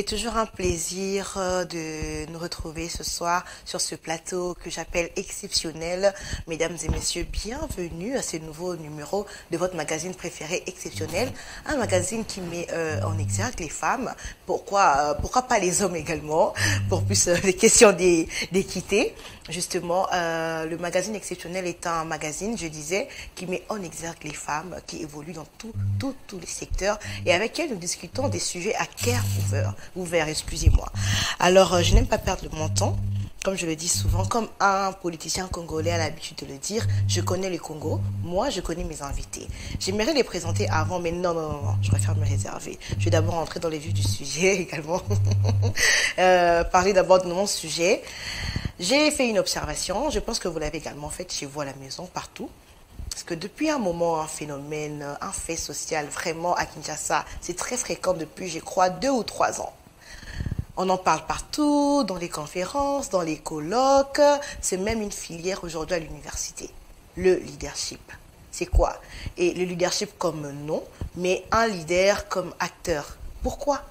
C'est toujours un plaisir de nous retrouver ce soir sur ce plateau que j'appelle exceptionnel. Mesdames et messieurs, bienvenue à ce nouveau numéro de votre magazine préféré Exceptionnel. Un magazine qui met en exergue les femmes. Pourquoi pas les hommes également, pour plus des questions d'équité. Justement, le magazine Exceptionnel est un magazine, je disais, qui met en exergue les femmes qui évoluent dans tous les secteurs et avec elles nous discutons des sujets à cœur ouvert, excusez-moi. Alors, je n'aime pas perdre mon temps. Comme je le dis souvent, comme un politicien congolais a l'habitude de le dire, je connais le Congo, moi je connais mes invités. J'aimerais les présenter avant, mais non, je préfère me réserver. Je vais d'abord entrer dans les vifs du sujet également, parler d'abord de mon sujet. J'ai fait une observation, je pense que vous l'avez également faite chez vous à la maison, partout. Parce que depuis un moment, un phénomène, un fait social, vraiment à Kinshasa, c'est très fréquent depuis, je crois, 2 ou 3 ans. On en parle partout, dans les conférences, dans les colloques. C'est même une filière aujourd'hui à l'université. Le leadership. C'est quoi? Et le leadership comme nom, mais un leader comme acteur. Pourquoi?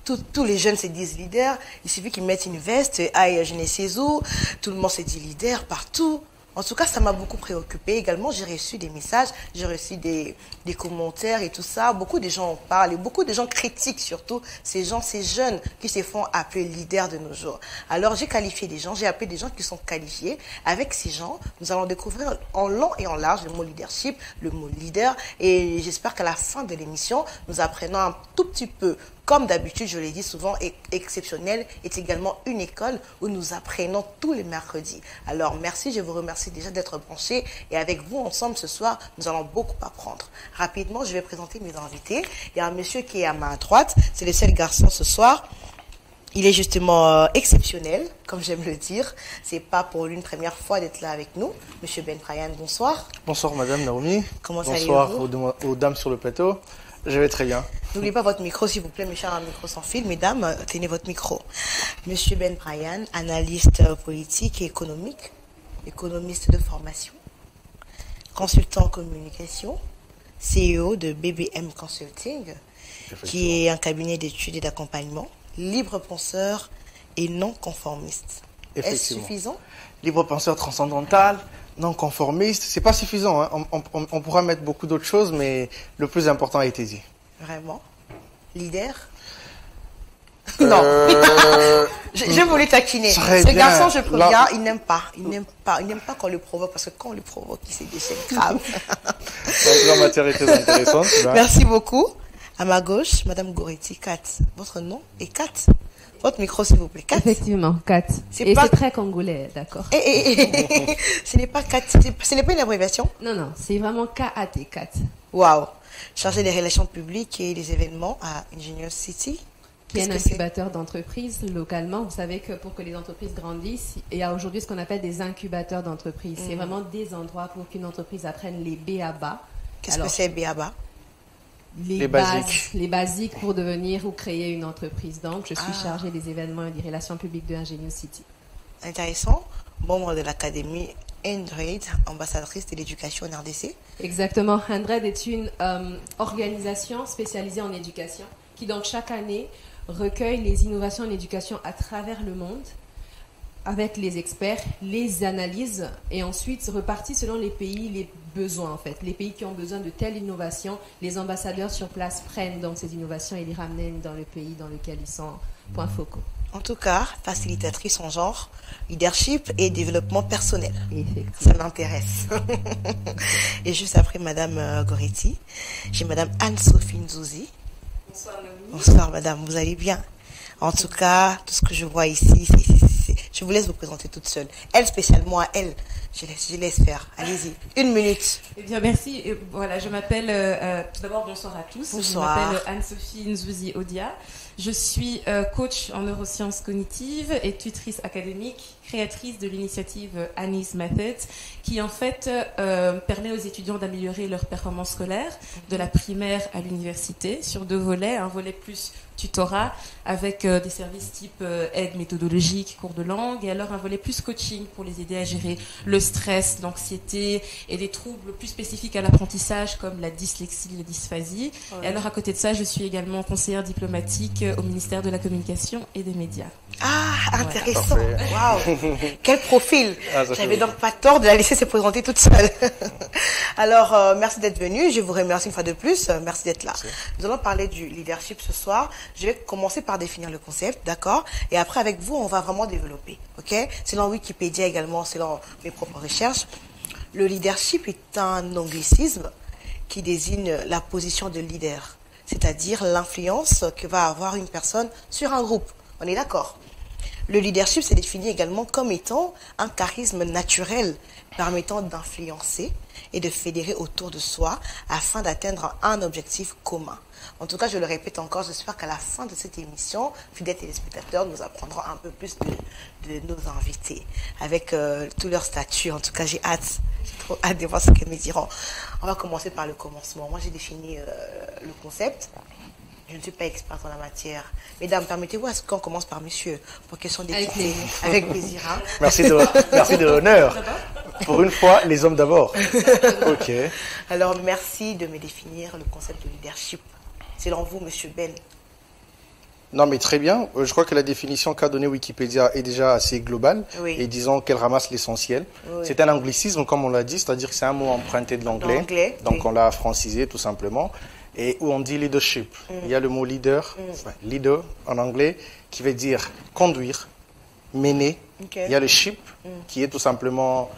Tous les jeunes se disent leader. Il suffit qu'ils mettent une veste, aïe, je ne sais où. Tout le monde se dit leader partout. En tout cas, ça m'a beaucoup préoccupée. Également, j'ai reçu des messages, j'ai reçu des commentaires et tout ça. Beaucoup de gens en parlent et beaucoup de gens critiquent surtout ces jeunes qui se font appeler leaders de nos jours. Alors, j'ai qualifié des gens, j'ai appelé des gens qui sont qualifiés. Avec ces gens, nous allons découvrir en long et en large le mot leadership, le mot leader. Et j'espère qu'à la fin de l'émission, nous apprenons un tout petit peu. Comme d'habitude, je l'ai dit souvent, Exceptionnel est également une école où nous apprenons tous les mercredis. Alors, merci, je vous remercie déjà d'être branchés. Et avec vous, ensemble, ce soir, nous allons beaucoup apprendre. Rapidement, je vais présenter mes invités. Il y a un monsieur qui est à ma droite. C'est le seul garçon ce soir. Il est justement exceptionnel, comme j'aime le dire. C'est pas pour lui une première fois d'être là avec nous. Monsieur Ben Brian, bonsoir. Bonsoir, Madame Naomi. Comment allez-vous? Bonsoir aux dames sur le plateau. Je vais très bien. N'oubliez pas votre micro, s'il vous plaît, mes chers, un micro sans fil. Mesdames, tenez votre micro. Monsieur Ben Brian, analyste politique et économique, économiste de formation, consultant en communication, CEO de BBM Consulting, qui est un cabinet d'études et d'accompagnement, libre penseur et non conformiste. Est-ce suffisant? Libre penseur transcendantal, non conformiste, c'est pas suffisant. Hein. On pourra mettre beaucoup d'autres choses, mais le plus important a été dit. Vraiment? Leader? Non. Je voulais taquiner. Ce garçon, je préviens, il n'aime pas qu'on le provoque, parce que quand on le provoque, il se déchaîne grave. La matière est très intéressante. Merci beaucoup. À ma gauche, Madame Goretti, Kat. Votre nom est Kat. Votre micro, s'il vous plaît. Kat. Effectivement, Kat. Et c'est très congolais, d'accord. Ce n'est pas Kat, ce n'est pas une abréviation? Non, c'est vraiment K-A-T, Kat. Waouh. Chargé des relations publiques et des événements à Ingenious City. Qui est un incubateur d'entreprises localement. Vous savez que pour que les entreprises grandissent, il y a aujourd'hui ce qu'on appelle des incubateurs d'entreprises. C'est vraiment des endroits pour qu'une entreprise apprenne les B.A.B.A. Qu'est-ce que c'est B.A.B.A.? Les basiques pour devenir ou créer une entreprise. Donc, je suis chargée des événements et des relations publiques de Ingenious City. Intéressant. Membre de l'académie Andred, ambassadrice de l'éducation en RDC. Exactement. Andred est une organisation spécialisée en éducation qui, donc, chaque année, recueille les innovations en éducation à travers le monde avec les experts, les analyse et ensuite repartit selon les pays, les besoins en fait. Les pays qui ont besoin de telle innovation, les ambassadeurs sur place prennent donc ces innovations et les ramènent dans le pays dans lequel ils sont points focaux. En tout cas, facilitatrice en genre, leadership et développement personnel. Effectivement. Ça m'intéresse. Et juste après Madame Goretti, j'ai Madame Anne-Sophie Nzouzi. Bonsoir Naomi. Bonsoir Madame, vous allez bien? En tout cas, tout ce que je vois ici, je vous laisse vous présenter toute seule. Elle, spécialement à elle, je laisse faire. Allez-y, 1 minute. Eh bien, merci. Voilà, je m'appelle, tout d'abord, bonsoir à tous. Bonsoir. Je m'appelle Anne-Sophie Nzouzi Odia. Je suis coach en neurosciences cognitives et tutrice académique, créatrice de l'initiative Annie's Methods, qui en fait permet aux étudiants d'améliorer leur performance scolaire de la primaire à l'université sur 2 volets. Un volet plus tutorat avec des services type aide méthodologique, cours de langue, et alors un volet plus coaching pour les aider à gérer le stress, l'anxiété et des troubles plus spécifiques à l'apprentissage comme la dyslexie, la dysphasie. Ouais. Et alors à côté de ça, je suis également conseillère diplomatique politique au ministère de la Communication et des Médias. Ah, intéressant. Voilà. Waouh. Quel profil. Ah, ça J'avais fait- donc pas tort de la laisser se présenter toute seule. Alors, merci d'être venue. Je vous remercie une fois de plus. Merci d'être là. Nous allons parler du leadership ce soir. Je vais commencer par définir le concept, d'accord? Et après, avec vous, on va vraiment développer, ok? Selon Wikipédia également, selon mes propres recherches, le leadership est un anglicisme qui désigne la position de leader, c'est-à-dire l'influence que va avoir une personne sur un groupe. On est d'accord? Le leadership s'est défini également comme étant un charisme naturel permettant d'influencer et de fédérer autour de soi afin d'atteindre un objectif commun. En tout cas, je le répète encore, j'espère qu'à la fin de cette émission, fidèles téléspectateurs, nous apprendrons un peu plus de nos invités avec tous leurs statuts. En tout cas, j'ai trop hâte de voir ce qu'ils me diront. On va commencer par le commencement. Moi, j'ai défini le concept. Je ne suis pas experte en la matière. Mesdames, permettez-vous à ce qu'on commence par monsieur, pour question d'équité. Avec plaisir. Hein. Merci de l'honneur. Pour une fois, les hommes d'abord. Ok. Alors, merci de me définir le concept de leadership. Selon vous, monsieur Ben. Non, mais très bien. Je crois que la définition qu'a donnée Wikipédia est déjà assez globale. Oui. Et disons qu'elle ramasse l'essentiel. Oui. C'est un anglicisme, comme on l'a dit, c'est-à-dire que c'est un mot emprunté de l'anglais. L'anglais, Donc oui. on l'a francisé tout simplement. Et où on dit leadership. Il y a le mot leader, enfin, leader en anglais, qui veut dire conduire, mener. Ok. Il y a le ship, qui est tout simplement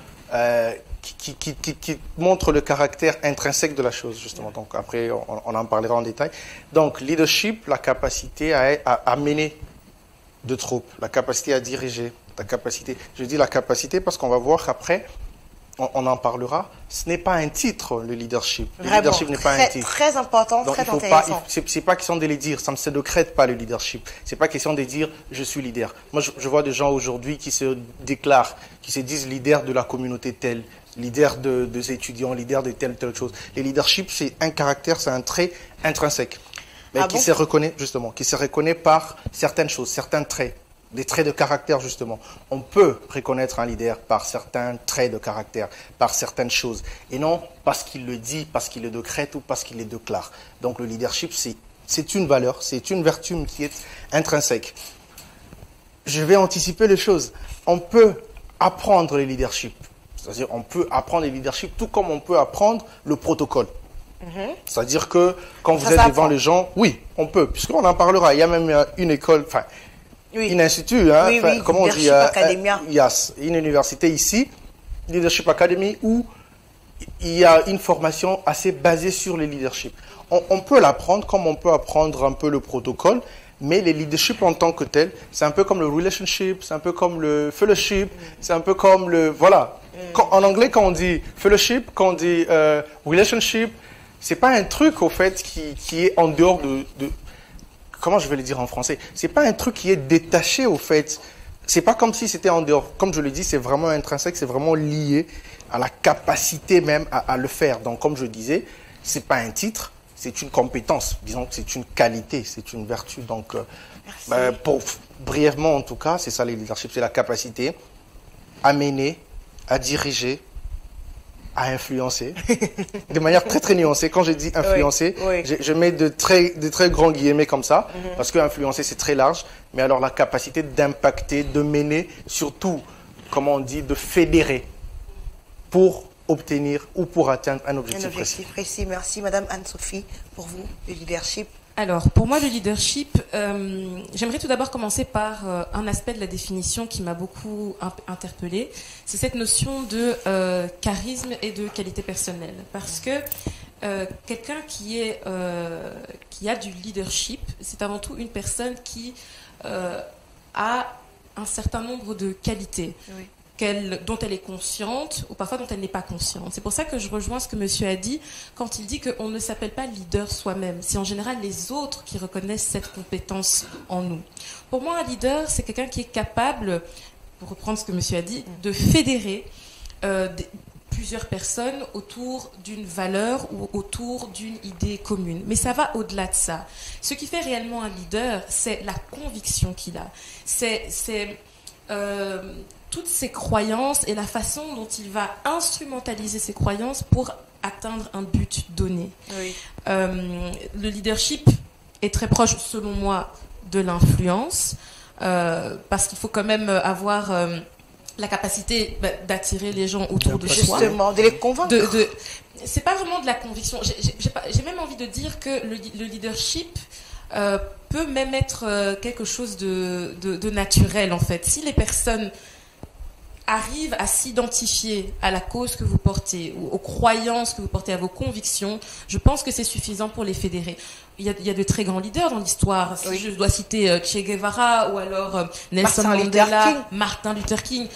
qui montre le caractère intrinsèque de la chose, justement. Donc après, on en parlera en détail. Donc leadership, la capacité à mener de troupes, la capacité à diriger, la capacité. Je dis la capacité parce qu'on va voir qu'après, on en parlera. Ce n'est pas un titre, le leadership. Le Vraiment, leadership n'est pas un titre. très important, Donc, très il faut pas, intéressant. c'est pas question de les dire, ça ne se décrète pas le leadership. C'est pas question de dire je suis leader. Moi, je vois des gens aujourd'hui qui se déclarent, qui se disent leader de la communauté telle, leader des étudiants, leader de telle chose. Le leadership, c'est un caractère, c'est un trait intrinsèque, mais Ah qui bon? se reconnaît justement, qui se reconnaît par certaines choses, certains traits. Des traits de caractère, justement. On peut reconnaître un leader par certains traits de caractère, par certaines choses, et non parce qu'il le dit, parce qu'il le décrète ou parce qu'il le déclare. Donc le leadership, c'est une valeur, c'est une vertu qui est intrinsèque. Je vais anticiper les choses. On peut apprendre le leadership. C'est-à-dire on peut apprendre le leadership tout comme on peut apprendre le protocole. C'est-à-dire que quand vous êtes s'apprend. devant les gens, oui, on peut, puisqu'on en parlera. Il y a même une école, enfin, Oui. un institut, hein, Oui, oui, comment on dit, Leadership Academia. il y a une université ici, Leadership Academy, où il y a une formation assez basée sur le leadership. On peut l'apprendre comme on peut apprendre un peu le protocole, mais le leadership en tant que tel, c'est un peu comme le relationship, c'est un peu comme le fellowship, c'est un peu comme le... Voilà. En anglais, quand on dit fellowship, quand on dit relationship, c'est pas un truc, au fait, qui est en dehors de comment je vais le dire en français? C'est pas un truc qui est détaché, au fait. C'est pas comme si c'était en dehors. Comme je le dis, c'est vraiment intrinsèque, c'est vraiment lié à la capacité même à le faire. Donc, comme je disais, c'est pas un titre, c'est une compétence. Disons que c'est une qualité, c'est une vertu. Donc, brièvement en tout cas, c'est ça le leadership, c'est la capacité à mener, à diriger, à influencer, de manière très très nuancée. Quand je dis influencer, Oui. je mets de très grands guillemets comme ça, parce que influencer c'est très large, mais alors la capacité d'impacter, de mener, surtout, comment on dit, de fédérer pour obtenir ou pour atteindre un Un objectif précis. objectif précis. Merci, Madame Anne-Sophie, pour vous, le leadership. Alors, pour moi, le leadership, j'aimerais tout d'abord commencer par un aspect de la définition qui m'a beaucoup interpellée. C'est cette notion de charisme et de qualité personnelle. Parce que quelqu'un qui a du leadership, c'est avant tout une personne qui a un certain nombre de qualités. Oui. Dont elle est consciente ou parfois dont elle n'est pas consciente. C'est pour ça que je rejoins ce que monsieur a dit quand il dit qu'on ne s'appelle pas leader soi-même. C'est en général les autres qui reconnaissent cette compétence en nous. Pour moi, un leader, c'est quelqu'un qui est capable, pour reprendre ce que monsieur a dit, de fédérer plusieurs personnes autour d'une valeur ou autour d'une idée commune. Mais ça va au-delà de ça. Ce qui fait réellement un leader, c'est la conviction qu'il a. C'est toutes ses croyances et la façon dont il va instrumentaliser ses croyances pour atteindre un but donné. Oui. Le leadership est très proche, selon moi, de l'influence, parce qu'il faut quand même avoir la capacité d'attirer les gens autour de soi. Justement, de les convaincre. C'est pas vraiment de la conviction. J'ai même envie de dire que le leadership peut même être quelque chose de naturel, en fait. Si les personnes arrivent à s'identifier à la cause que vous portez, ou aux croyances que vous portez, à vos convictions, je pense que c'est suffisant pour les fédérer. Il y a de très grands leaders dans l'histoire. Si je dois citer Che Guevara ou alors Nelson Mandela, Martin Luther King.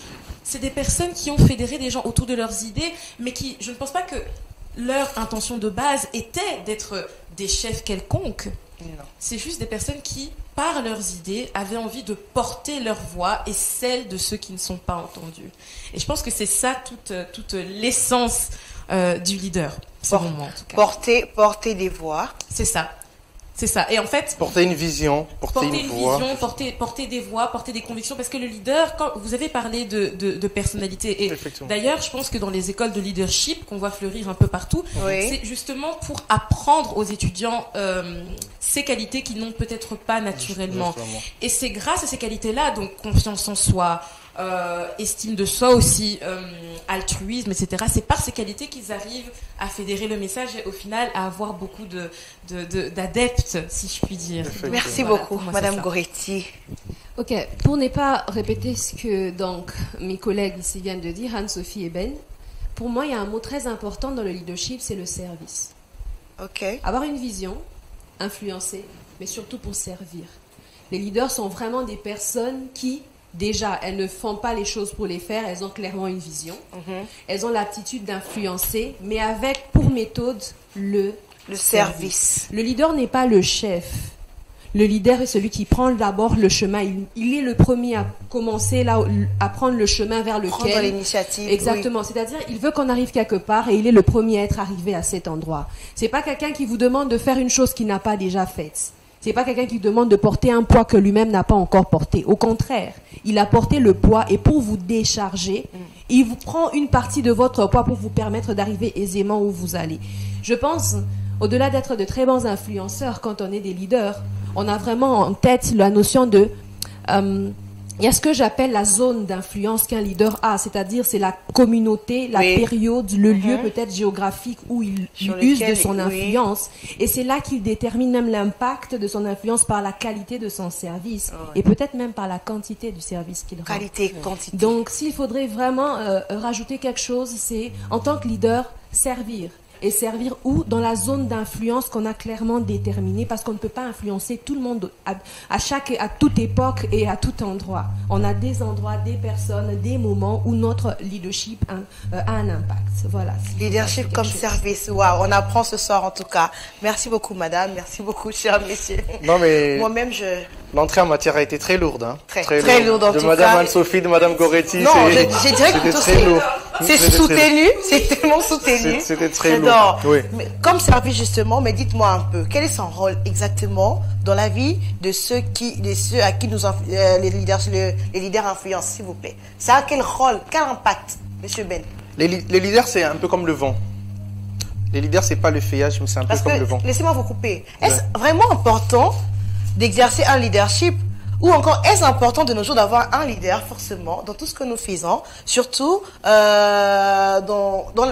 C'est des personnes qui ont fédéré des gens autour de leurs idées, mais qui, je ne pense pas que leur intention de base était d'être des chefs quelconques. Non. C'est juste des personnes qui, par leurs idées, avaient envie de porter leur voix et celle de ceux qui ne sont pas entendus. Et je pense que c'est ça toute l'essence du leader, selon moi en tout cas. Porter des voix. C'est ça. C'est ça. Et en fait, porter une vision, porter une voix. Porter des voix, porter des convictions. Parce que le leader, quand vous avez parlé de personnalité, et d'ailleurs, je pense que dans les écoles de leadership qu'on voit fleurir un peu partout, c'est justement pour apprendre aux étudiants ces qualités qu'ils n'ont peut-être pas naturellement. Et c'est grâce à ces qualités-là, donc confiance en soi, estime de soi aussi, altruisme, etc. C'est par ces qualités qu'ils arrivent à fédérer le message et au final à avoir beaucoup d'adeptes, si je puis dire. Merci beaucoup, Madame Goretti. Ok, pour ne pas répéter ce que donc mes collègues ici viennent de dire, Anne-Sophie et Ben, pour moi il y a un mot très important dans le leadership, c'est le service. Ok. Avoir une vision, influencer, mais surtout pour servir. Les leaders sont vraiment des personnes qui, déjà, elles ne font pas les choses pour les faire, elles ont clairement une vision. Elles ont l'aptitude d'influencer, mais avec pour méthode le service. Le leader n'est pas le chef. Le leader est celui qui prend d'abord le chemin. Il est le premier à commencer là, à prendre le chemin vers lequel... Prendre l'initiative. Exactement. Oui. C'est-à-dire, il veut qu'on arrive quelque part et il est le premier à être arrivé à cet endroit. C'est pas quelqu'un qui vous demande de faire une chose qu'il n'a pas déjà faite. C'est pas quelqu'un qui demande de porter un poids que lui-même n'a pas encore porté. Au contraire, il a porté le poids et pour vous décharger, il vous prend une partie de votre poids pour vous permettre d'arriver aisément où vous allez. Je pense, au-delà d'être de très bons influenceurs quand on est des leaders, on a vraiment en tête la notion de... il y a ce que j'appelle la zone d'influence qu'un leader a, c'est-à-dire c'est la communauté, la période, le lieu peut-être géographique où il use de son influence. Et c'est là qu'il détermine même l'impact de son influence par la qualité de son service et peut-être même par la quantité du service qu'il rend. Qualité et quantité. Donc s'il faudrait vraiment rajouter quelque chose, c'est en tant que leader, servir. Et servir où? Dans la zone d'influence qu'on a clairement déterminée, parce qu'on ne peut pas influencer tout le monde à toute époque et à tout endroit. On a des endroits, des personnes, des moments où notre leadership a un impact. Voilà. Leadership comme service. Waouh, on apprend ce soir en tout cas. Merci beaucoup, madame. Merci beaucoup, chers messieurs. Non, mais moi-même, l'entrée en matière a été très lourde. Hein. Très lourde en tout cas. De madame Anne-Sophie, de madame Goretti. Non, je dirais que c'était très lourd. C'est soutenu, c'est tellement soutenu. C'était très lourd. Oui. Mais comme service justement, mais dites-moi un peu, quel est son rôle exactement dans la vie de ceux à qui les leaders influencent, s'il vous plaît. Ça a quel rôle, quel impact, Monsieur Ben? Les leaders, c'est un peu comme le vent. Les leaders, c'est pas le feuillage, mais c'est un peu comme le vent. Laissez-moi vous couper. Est-ce vraiment important d'exercer un leadership? Ou encore, est-ce important de nos jours d'avoir un leader, forcément, dans tout ce que nous faisons, surtout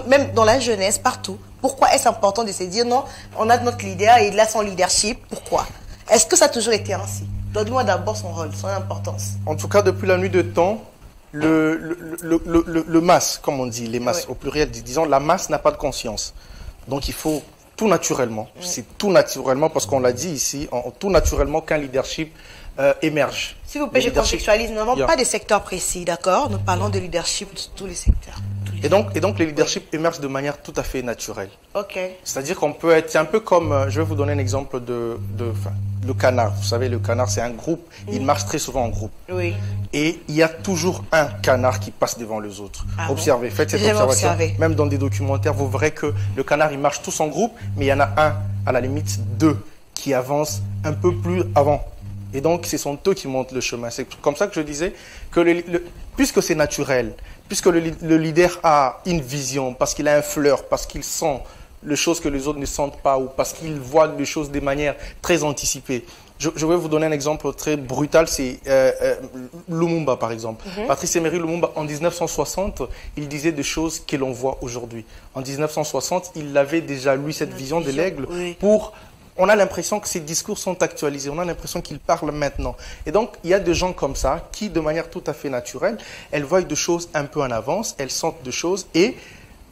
même dans la jeunesse, partout? Pourquoi est-ce important de se dire, non, on a notre leader et il a son leadership? Pourquoi? Est-ce que ça a toujours été ainsi? Donne-moi d'abord son rôle, son importance. En tout cas, depuis la nuit de temps, le masse, comme on dit, les masses au pluriel, disons, la masse n'a pas de conscience. Donc, il faut tout naturellement. C'est tout naturellement, parce qu'on l'a dit ici, tout naturellement qu'un leadership émerge. S'il vous plaît, je contextualise. Nous n'avons pas de secteur précis, d'accord? Nous parlons de leadership de tous les secteurs. Et donc, les leaderships émergent de manière tout à fait naturelle. Ok. C'est-à-dire qu'on peut être, c'est un peu comme, je vais vous donner un exemple le canard. Vous savez, le canard, c'est un groupe. Il marche très souvent en groupe. Oui. Et il y a toujours un canard qui passe devant les autres. Observez, faites cette J'aime observation. observer. Même dans des documentaires, vous verrez que le canard, il marche tous en groupe, mais il y en a un, à la limite deux, qui avancent un peu plus avant. Et donc, ce sont eux qui montent le chemin. C'est comme ça que je disais que puisque c'est naturel, puisque le leader a une vision, parce qu'il a un fleur, parce qu'il sent les choses que les autres ne sentent pas, ou parce qu'il voit les choses de manière très anticipée, Je vais vous donner un exemple très brutal, c'est Lumumba par exemple. Patrice Emery Lumumba, en 1960, il disait des choses que l'on voit aujourd'hui. En 1960, il avait déjà, lui, cette vision de l'aigle pour... On a l'impression que ses discours sont actualisés, on a l'impression qu'il parle maintenant. Et donc, il y a des gens comme ça qui, de manière tout à fait naturelle, elles voient des choses un peu en avance, elles sentent des choses et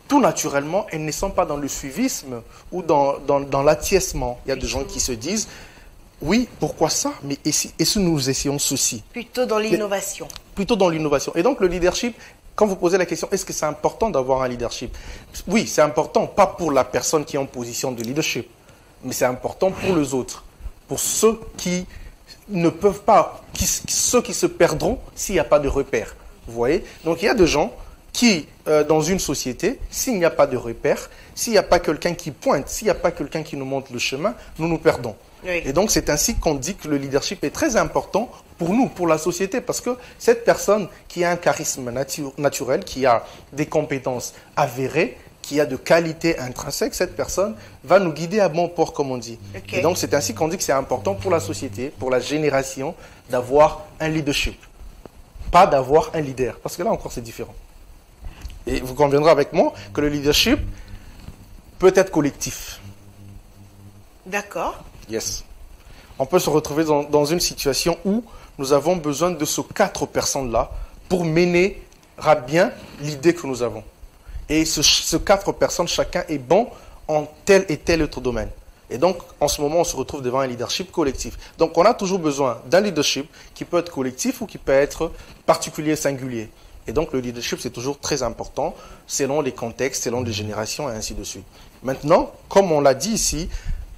tout naturellement, elles ne sont pas dans le suivisme ou dans l'acquiescement. Il y a des gens qui se disent, oui, pourquoi ça? Mais et si nous essayons ceci? Plutôt dans l'innovation. Plutôt dans l'innovation. Et donc, le leadership, quand vous posez la question, est-ce que c'est important d'avoir un leadership? Oui, c'est important, pas pour la personne qui est en position de leadership, mais c'est important pour les autres, pour ceux qui ne peuvent pas, ceux qui se perdront s'il n'y a pas de repère. Vous voyez? Donc il y a des gens qui, dans une société, s'il n'y a pas de repère, s'il n'y a pas quelqu'un qui pointe, s'il n'y a pas quelqu'un qui nous montre le chemin, nous nous perdons. Oui. Et donc c'est ainsi qu'on dit que le leadership est très important pour nous, pour la société, parce que cette personne qui a un charisme naturel, qui a des compétences avérées, qui a de qualité intrinsèque, cette personne va nous guider à bon port, comme on dit. Et donc, c'est ainsi qu'on dit que c'est important pour la société, pour la génération, d'avoir un leadership. Pas d'avoir un leader, parce que là encore, c'est différent. Et vous conviendrez avec moi que le leadership peut être collectif. D'accord. Yes. On peut se retrouver dans une situation où nous avons besoin de ces 4 personnes-là pour mener à bien l'idée que nous avons. Et ces 4 personnes, chacun est bon en tel et tel autre domaine. Et donc, en ce moment, on se retrouve devant un leadership collectif. Donc, on a toujours besoin d'un leadership qui peut être collectif ou qui peut être particulier, singulier. Et donc, le leadership, c'est toujours très important selon les contextes, selon les générations et ainsi de suite. Maintenant, comme on l'a dit ici,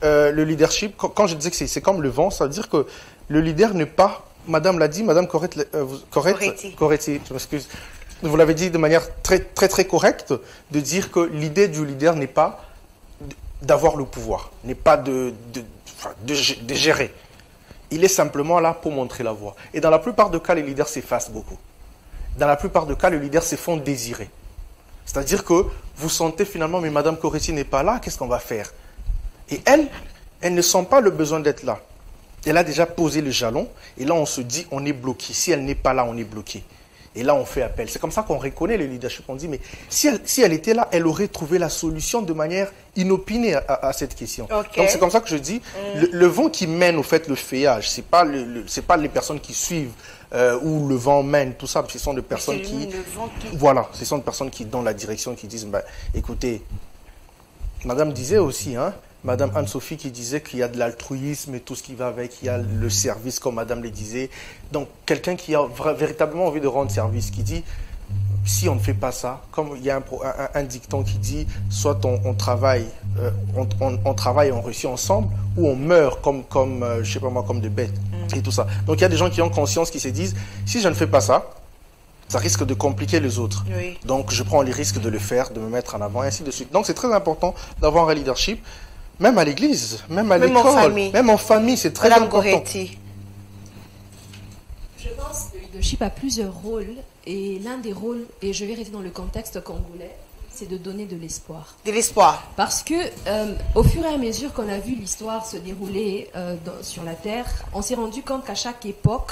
le leadership, quand je disais que c'est comme le vent, ça veut dire que le leader n'est pas, Madame l'a dit, Madame Coretti, je m'excuse. Vous l'avez dit de manière très, très, très correcte, de dire que l'idée du leader n'est pas d'avoir le pouvoir, n'est pas de gérer. Il est simplement là pour montrer la voie. Et dans la plupart des cas, les leaders s'effacent beaucoup. Dans la plupart des cas, les leaders se font désirer. C'est-à-dire que vous sentez finalement, mais Madame Coretti n'est pas là, qu'est-ce qu'on va faire? Et elle ne sent pas le besoin d'être là. Elle a déjà posé le jalon, et là on se dit, on est bloqué. Si elle n'est pas là, on est bloqué. Et là, on fait appel. C'est comme ça qu'on reconnaît le leadership. On dit, mais si elle était là, elle aurait trouvé la solution de manière inopinée à cette question. Donc, c'est comme ça que je dis, le vent qui mène, au fait, le feuillage, ce n'est pas les personnes qui suivent où le vent mène, tout ça. Ce sont des personnes qui... Voilà, ce sont des personnes qui, dans la direction, qui disent, bah, écoutez, Madame disait aussi, hein, Madame Anne-Sophie qui disait qu'il y a de l'altruisme et tout ce qui va avec, il y a le service comme Madame le disait. Donc quelqu'un qui a véritablement envie de rendre service, qui dit, si on ne fait pas ça, comme il y a un dicton qui dit, soit on travaille, on travaille et on réussit ensemble, ou on meurt comme je sais pas moi, comme des bêtes, et tout ça. Donc il y a des gens qui ont conscience, qui se disent, si je ne fais pas ça, ça risque de compliquer les autres. Oui. Donc je prends les risques de le faire, de me mettre en avant, et ainsi de suite. Donc c'est très important d'avoir un leadership. Même à l'église, même à l'école, même en famille, c'est très important. Coretti. Je pense que le leadership a plusieurs rôles, et l'un des rôles, et je vais rester dans le contexte congolais, c'est de donner de l'espoir. De l'espoir. Parce que au fur et à mesure qu'on a vu l'histoire se dérouler sur la Terre, on s'est rendu compte qu'à chaque époque,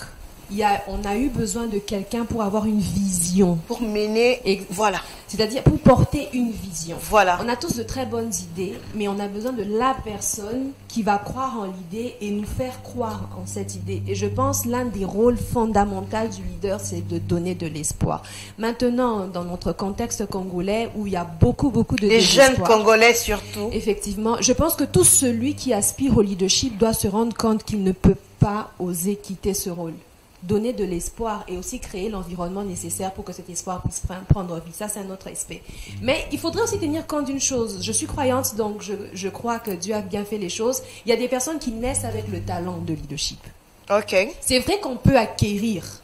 on a eu besoin de quelqu'un pour avoir une vision. Pour mener, voilà. C'est-à-dire pour porter une vision. Voilà. On a tous de très bonnes idées, mais on a besoin de la personne qui va croire en l'idée et nous faire croire en cette idée. Et je pense l'un des rôles fondamentaux du leader, c'est de donner de l'espoir. Maintenant, dans notre contexte congolais, où il y a beaucoup de les jeunes Congolais surtout. Effectivement, je pense que tout celui qui aspire au leadership doit se rendre compte qu'il ne peut pas oser quitter ce rôle. Donner de l'espoir et aussi créer l'environnement nécessaire pour que cet espoir puisse prendre vie. Ça, c'est un autre aspect. Mais il faudrait aussi tenir compte d'une chose. Je suis croyante, donc je crois que Dieu a bien fait les choses. Il y a des personnes qui naissent avec le talent de leadership. Ok. C'est vrai qu'on peut acquérir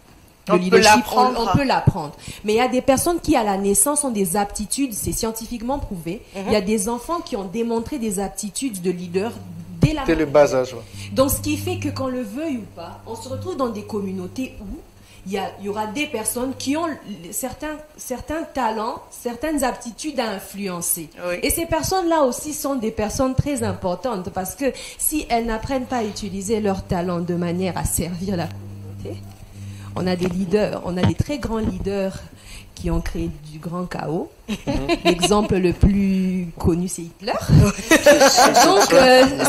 le leadership, on peut l'apprendre. Mais il y a des personnes qui, à la naissance, ont des aptitudes, c'est scientifiquement prouvé. Il y a des enfants qui ont démontré des aptitudes de leader dès le bas âge. Donc, ce qui fait que quand on le veuille ou pas, on se retrouve dans des communautés où il y aura des personnes qui ont certains talents, certaines aptitudes à influencer. Oui. Et ces personnes-là aussi sont des personnes très importantes parce que si elles n'apprennent pas à utiliser leur talent de manière à servir la communauté, on a des leaders, on a des très grands leaders qui ont créé du grand chaos. L'exemple le plus connu, c'est Hitler. Donc,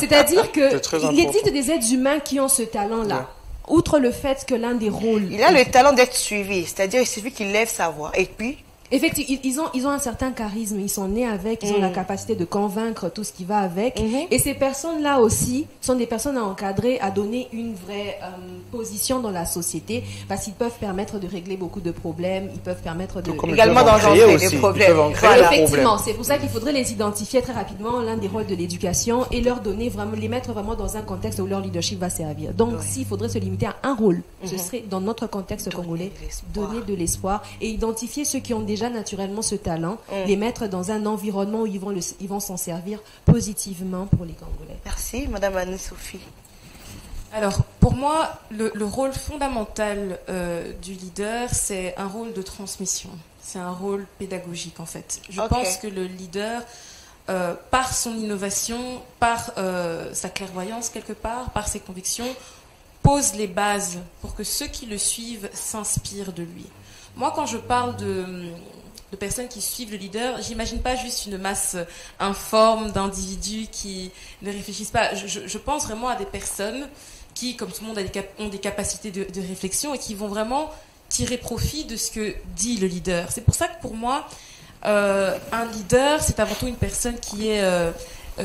c'est-à-dire qu'il existe des êtres humains qui ont ce talent-là. Ouais. Outre le fait que l'un des rôles... Il a le talent d'être suivi, c'est-à-dire il suffit qu'il lève sa voix. Et puis, Effectivement, ils ont un certain charisme, ils sont nés avec, ils ont la capacité de convaincre tout ce qui va avec. Et ces personnes-là aussi sont des personnes à encadrer, à donner une vraie position dans la société, parce qu'ils peuvent permettre de régler beaucoup de problèmes, ils peuvent permettre de... également d'engendrer des problèmes. Voilà. Effectivement, c'est pour ça qu'il faudrait les identifier très rapidement, l'un des rôles de l'éducation, et leur donner vraiment, les mettre vraiment dans un contexte où leur leadership va servir. Donc, s'il faudrait se limiter à un rôle, ce serait dans notre contexte congolais, donner de l'espoir et identifier ceux qui ont déjà naturellement ce talent, les mettre dans un environnement où ils vont s'en servir positivement pour les Congolais. Merci, Madame Anne-Sophie. Alors, pour moi, le rôle fondamental du leader, c'est un rôle de transmission. C'est un rôle pédagogique, en fait. Je pense que le leader, par son innovation, par sa clairvoyance quelque part, par ses convictions, pose les bases pour que ceux qui le suivent s'inspirent de lui. Moi, quand je parle de personnes qui suivent le leader, j'imagine pas juste une masse informe d'individus qui ne réfléchissent pas. Je pense vraiment à des personnes qui, comme tout le monde, ont des capacités de réflexion et qui vont vraiment tirer profit de ce que dit le leader. C'est pour ça que pour moi, un leader, c'est avant tout une personne qui est...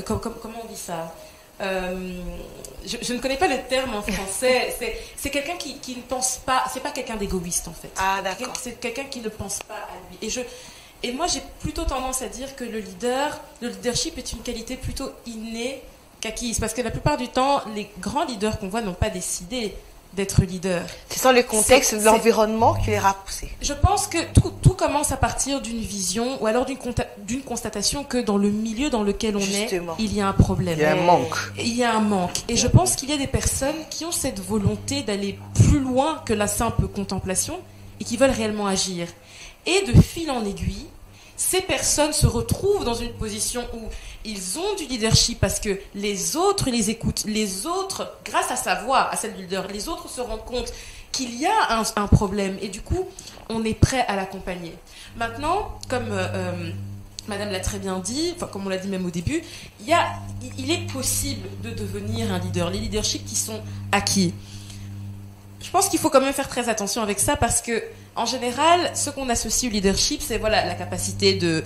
comment on dit ça ? Je ne connais pas le terme en français. C'est quelqu'un qui ne pense pas. C'est pas quelqu'un d'égoïste en fait. Ah d'accord. C'est quelqu'un qui ne pense pas à lui. Et moi j'ai plutôt tendance à dire que le leadership est une qualité plutôt innée qu'acquise, parce que la plupart du temps les grands leaders qu'on voit n'ont pas décidé d'être leader. C'est dans le contexte de l'environnement qui les a poussés. Je pense que tout commence à partir d'une vision ou alors d'une constatation que dans le milieu dans lequel on est, il y a un problème. Il y a un manque. Il y a un manque. Et je pense qu'il y a des personnes qui ont cette volonté d'aller plus loin que la simple contemplation et qui veulent réellement agir. Et de fil en aiguille, ces personnes se retrouvent dans une position où ils ont du leadership parce que les autres les écoutent. Les autres, grâce à sa voix, à celle du leader, les autres se rendent compte qu'il y a un problème et du coup, on est prêt à l'accompagner. Maintenant, comme Madame l'a très bien dit, enfin comme on l'a dit même au début, il est possible de devenir un leader. Les leaderships qui sont acquis. Je pense qu'il faut quand même faire très attention avec ça parce que en général, ce qu'on associe au leadership, c'est la capacité de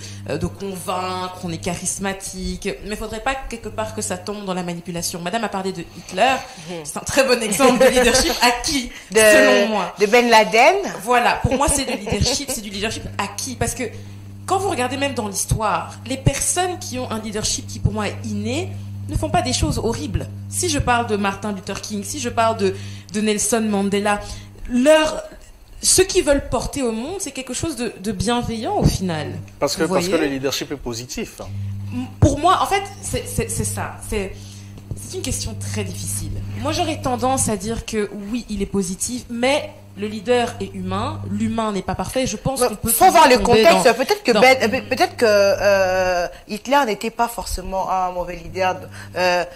convaincre, on est charismatique, mais il ne faudrait pas quelque part que ça tombe dans la manipulation. Madame a parlé de Hitler, c'est un très bon exemple de leadership acquis, selon moi. De Ben Laden. Voilà, pour moi c'est du leadership acquis, parce que quand vous regardez même dans l'histoire, les personnes qui ont un leadership qui pour moi est inné, ne font pas des choses horribles. Si je parle de Martin Luther King, si je parle de Nelson Mandela, ce qu'ils veulent porter au monde, c'est quelque chose de bienveillant au final. Parce que le leadership est positif. Pour moi, en fait, c'est ça. C'est une question très difficile. Moi, j'aurais tendance à dire que oui, il est positif, mais le leader est humain. L'humain n'est pas parfait. Je pense qu'on peut... Faut voir le contexte. Peut-être que Hitler n'était pas forcément un mauvais leader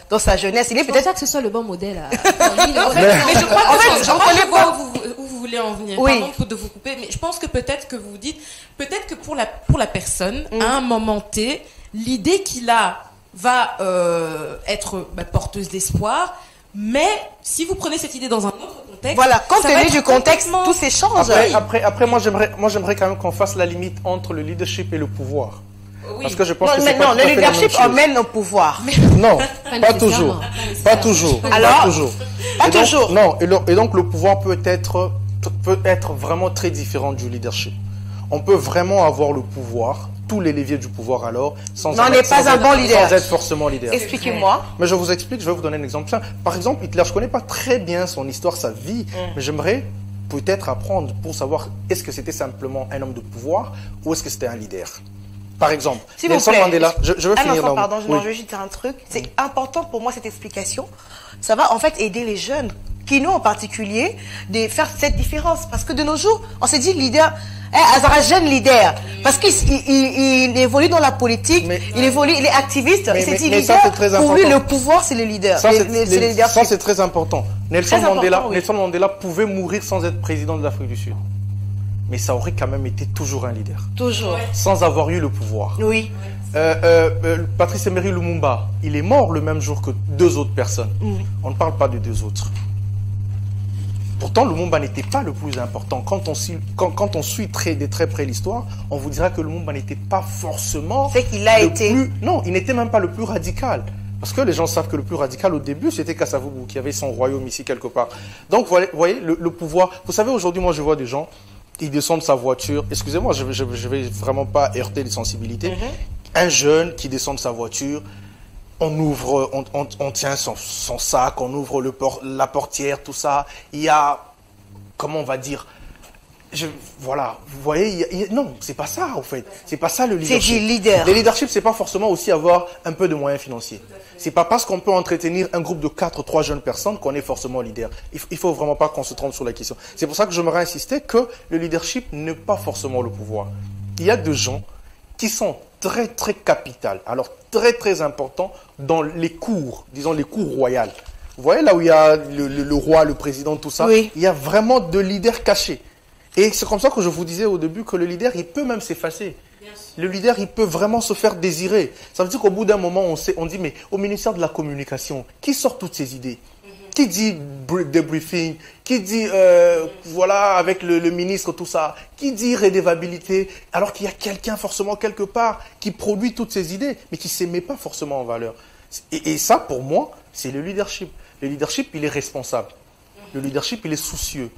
dans sa jeunesse. Il est peut-être ça que ce soit le bon modèle. Mais je crois que je vois où vous voulez en venir. Oui. Pardon de vous couper, mais je pense que peut-être que vous dites, peut-être que pour la personne, à un moment T, l'idée qu'il a va être porteuse d'espoir. Mais si vous prenez cette idée dans un autre contexte, voilà, compte tenu du contexte, tout s'échange. Après, moi, j'aimerais quand même qu'on fasse la limite entre le leadership et le pouvoir. Oui. Parce que je pense que c'est pas le leadership emmène au pouvoir. Non, pas toujours. Pas toujours. Alors, pas toujours. Non, et donc le pouvoir peut être vraiment très différent du leadership. On peut vraiment avoir le pouvoir, tous les leviers du pouvoir alors, sans être forcément leader. Expliquez-moi. Mais je vous explique, je vais vous donner un exemple simple. Par exemple, Hitler, je ne connais pas très bien son histoire, sa vie, mais j'aimerais peut-être apprendre pour savoir est-ce que c'était simplement un homme de pouvoir ou est-ce que c'était un leader. Par exemple, Nelson Mandela, je vais finir là. Pardon, je vais juste dire un truc. C'est important pour moi cette explication. Ça va en fait aider les jeunes qui nous en particulier, de faire cette différence. Parce que de nos jours, on s'est dit leader, Azara jeune leader, parce qu'il évolue dans la politique, il est activiste, il s'est dit leader, pour lui le pouvoir c'est le leader. Ça c'est très important. Nelson Mandela pouvait mourir sans être président de l'Afrique du Sud. Mais ça aurait quand même été toujours un leader. Toujours. Sans avoir eu le pouvoir. Oui. Patrice Emery Lumumba, il est mort le même jour que 2 autres personnes. On ne parle pas de 2 autres. Pourtant, Lumumba n'était pas le plus important. Quand on suit de très près l'histoire, on vous dira que Lumumba n'était pas forcément... C'est qu'il a été... Non, il n'était même pas le plus radical. Parce que les gens savent que le plus radical au début, c'était Kasavubu, qui avait son royaume ici quelque part. Donc, vous voyez, le pouvoir... Vous savez, aujourd'hui, moi, je vois des gens, ils descendent de sa voiture. Excusez-moi, je vais vraiment pas heurter les sensibilités. Un jeune qui descend de sa voiture... On ouvre, on tient son sac, on ouvre la portière, tout ça. Il y a, comment on va dire, voilà, vous voyez, non, c'est pas ça en fait. C'est pas ça le leadership. C'est du leader. Le leadership, c'est pas forcément aussi avoir un peu de moyens financiers. C'est pas parce qu'on peut entretenir un groupe de 3 jeunes personnes qu'on est forcément leader. Il faut vraiment pas qu'on se trompe sur la question. C'est pour ça que j'aimerais insister que le leadership n'est pas forcément le pouvoir. Il y a des gens qui sont très très capitales, alors très très importants dans les cours, disons les cours royales. Vous voyez là où il y a le roi, le président, tout ça, il y a vraiment de leaders cachés. Et c'est comme ça que je vous disais au début que le leader, il peut même s'effacer. Le leader, il peut vraiment se faire désirer. Ça veut dire qu'au bout d'un moment, on dit, mais au ministère de la Communication, qui sort toutes ces idées? Qui dit debriefing? Qui dit, voilà, avec le ministre, tout ça? Qui dit redevabilité? Alors qu'il y a quelqu'un, forcément, quelque part, qui produit toutes ces idées, mais qui ne se met pas forcément en valeur. Et ça, pour moi, c'est le leadership. Le leadership, il est responsable. Le leadership, il est soucieux.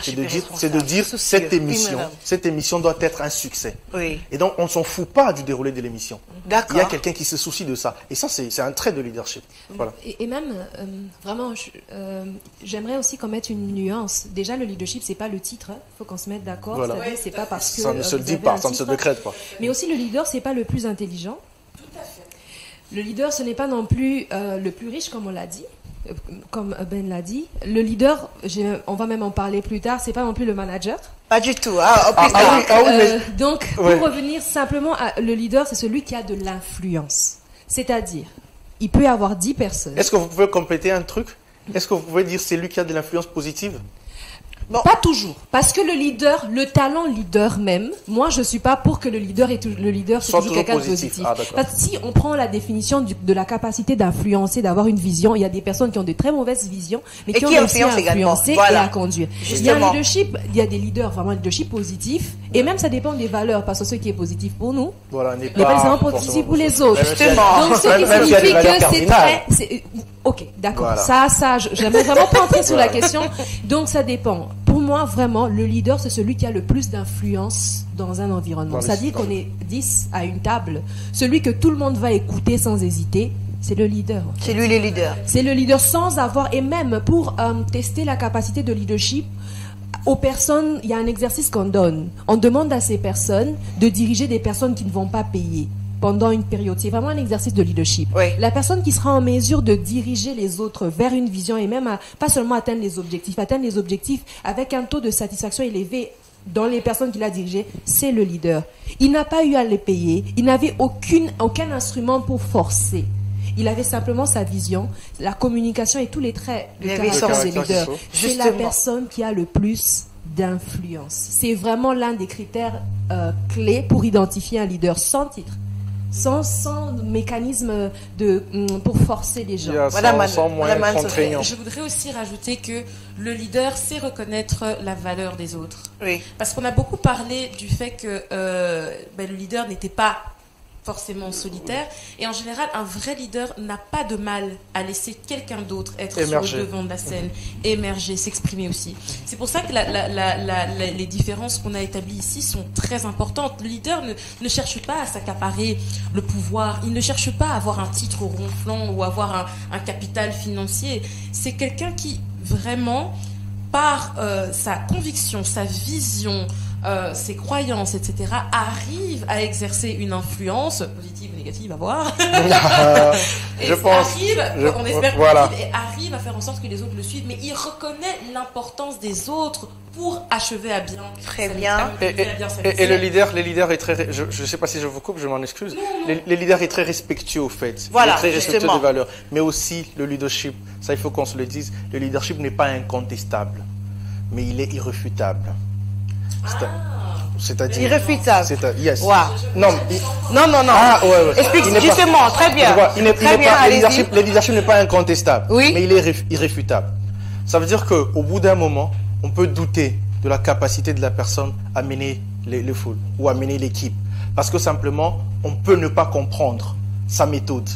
C'est de dire, cette émission doit être un succès. Oui. Et donc, on ne s'en fout pas du déroulé de l'émission. D'accord. Il y a quelqu'un qui se soucie de ça. Et ça, c'est un trait de leadership. Voilà. Et même, vraiment, j'aimerais aussi qu'on mette une nuance. Déjà, le leadership, c'est pas le titre. Il faut qu'on se mette d'accord. Voilà. C'est pas parce que... Ça ne se dit pas, ça ne se décrète pas. Mais aussi, le leader, c'est pas le plus intelligent. Tout à fait. Le leader, ce n'est pas non plus le plus riche, comme on l'a dit. Comme Ben l'a dit, le leader, on va même en parler plus tard, c'est pas non plus le manager. Pas du tout. Plus tard. Donc, pour revenir simplement à le leader, c'est celui qui a de l'influence. C'est-à-dire, il peut y avoir 10 personnes. Est-ce que vous pouvez compléter un truc? Est-ce que vous pouvez dire c'est lui qui a de l'influence positive? Non. Pas toujours. Parce que le leader, le talent leader même, moi je suis pas pour que le leader soit toujours quelqu'un de positif. Parce que si on prend la définition de la capacité d'influencer, d'avoir une vision, il y a des personnes qui ont de très mauvaises visions, mais qui ont réussi à influencer et à conduire. Justement. Il y a un leadership, il y a des leaders vraiment leadership positif, et même ça dépend des valeurs, parce que ce qui est positif pour nous, n'est pas nécessairement positif pour les autres. Justement. Donc ce qui signifie que c'est très... Ok, d'accord. Voilà. Ça, j'aimerais vraiment pas entrer sur la question. Donc ça dépend. Pour moi, vraiment, le leader, c'est celui qui a le plus d'influence dans un environnement. Ça dit qu'on est 10 à une table. Celui que tout le monde va écouter sans hésiter, c'est le leader. C'est lui le leader. C'est le leader sans avoir... Et même pour tester la capacité de leadership, aux personnes, il y a un exercice qu'on donne. On demande à ces personnes de diriger des personnes qui ne vont pas payer pendant une période. C'est vraiment un exercice de leadership. Oui. La personne qui sera en mesure de diriger les autres vers une vision et même pas seulement atteindre les objectifs avec un taux de satisfaction élevé dans les personnes qu'il a dirigées, c'est le leader. Il n'a pas eu à les payer, il n'avait aucun instrument pour forcer. Il avait simplement sa vision, la communication et tous les traits de caractère des leaders. C'est la personne qui a le plus d'influence. C'est vraiment l'un des critères clés pour identifier un leader sans titre. Sans mécanisme pour forcer les gens. Sans moyen contraignant. Je voudrais aussi rajouter que le leader sait reconnaître la valeur des autres. Oui. Parce qu'on a beaucoup parlé du fait que le leader n'était pas forcément solitaire. Et en général, un vrai leader n'a pas de mal à laisser quelqu'un d'autre être sur le devant de la scène, émerger, s'exprimer aussi. C'est pour ça que les différences qu'on a établies ici sont très importantes. Le leader ne cherche pas à s'accaparer le pouvoir, il ne cherche pas à avoir un titre ronflant ou avoir un capital financier. C'est quelqu'un qui, vraiment, par sa conviction, sa vision, ses croyances, etc., arrive à exercer une influence positive ou négative, à voir. Je pense. On espère voilà. positive, et arrive à faire en sorte que les autres le suivent, mais il reconnaît l'importance des autres pour achever à bien. Très bien. Et le leader est très, je ne sais pas si je vous coupe, je m'en excuse. Le leader est très respectueux au fait. Voilà, il est très respectueux justement. des valeurs. Mais aussi le leadership, ça il faut qu'on se le dise, le leadership n'est pas incontestable, mais il est irréfutable. C'est-à-dire. Irréfutable. Yes. Wow. Non. Non. Ah, ouais. Explique Il n'est justement, très bien. Tu vois, il n'est Très bien, pas, allez-y. le leadership n'est pas incontestable, Oui. mais il est irréfutable. Ça veut dire qu'au bout d'un moment, on peut douter de la capacité de la personne à mener les foules ou à mener l'équipe. Parce que simplement, on peut ne pas comprendre sa méthode.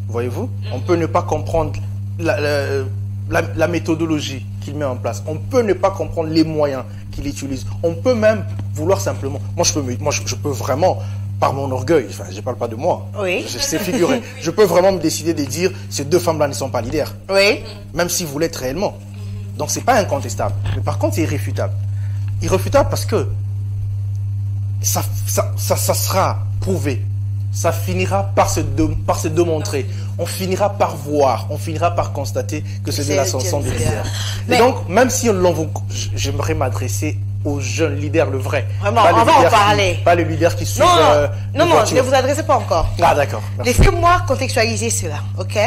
Voyez-vous? On peut ne pas comprendre la méthodologie qu'il met en place. On peut ne pas comprendre les moyens qu'il utilise. On peut même vouloir simplement... Moi, je peux vraiment, par mon orgueil, enfin, je ne parle pas de moi, Oui. je sais figurer, je peux vraiment me décider de dire ces deux femmes-là ne sont pas leaders. Oui. Même si vous l'êtes réellement. Donc, ce n'est pas incontestable. Mais par contre, c'est irréfutable. Irréfutable parce que ça sera prouvé. Ça finira par se démontrer. On finira par voir, on finira par constater que c'est de l'ascension des leaders. Mais- Et donc, même si j'aimerais m'adresser aux jeunes leaders, le vrai. Vraiment, Pas les on va en leaders parler. Pas les leaders qui suivent. Non, les je voitures. ne vous adressez pas encore. Ah, d'accord. Merci. Laissez-moi contextualiser cela, ok?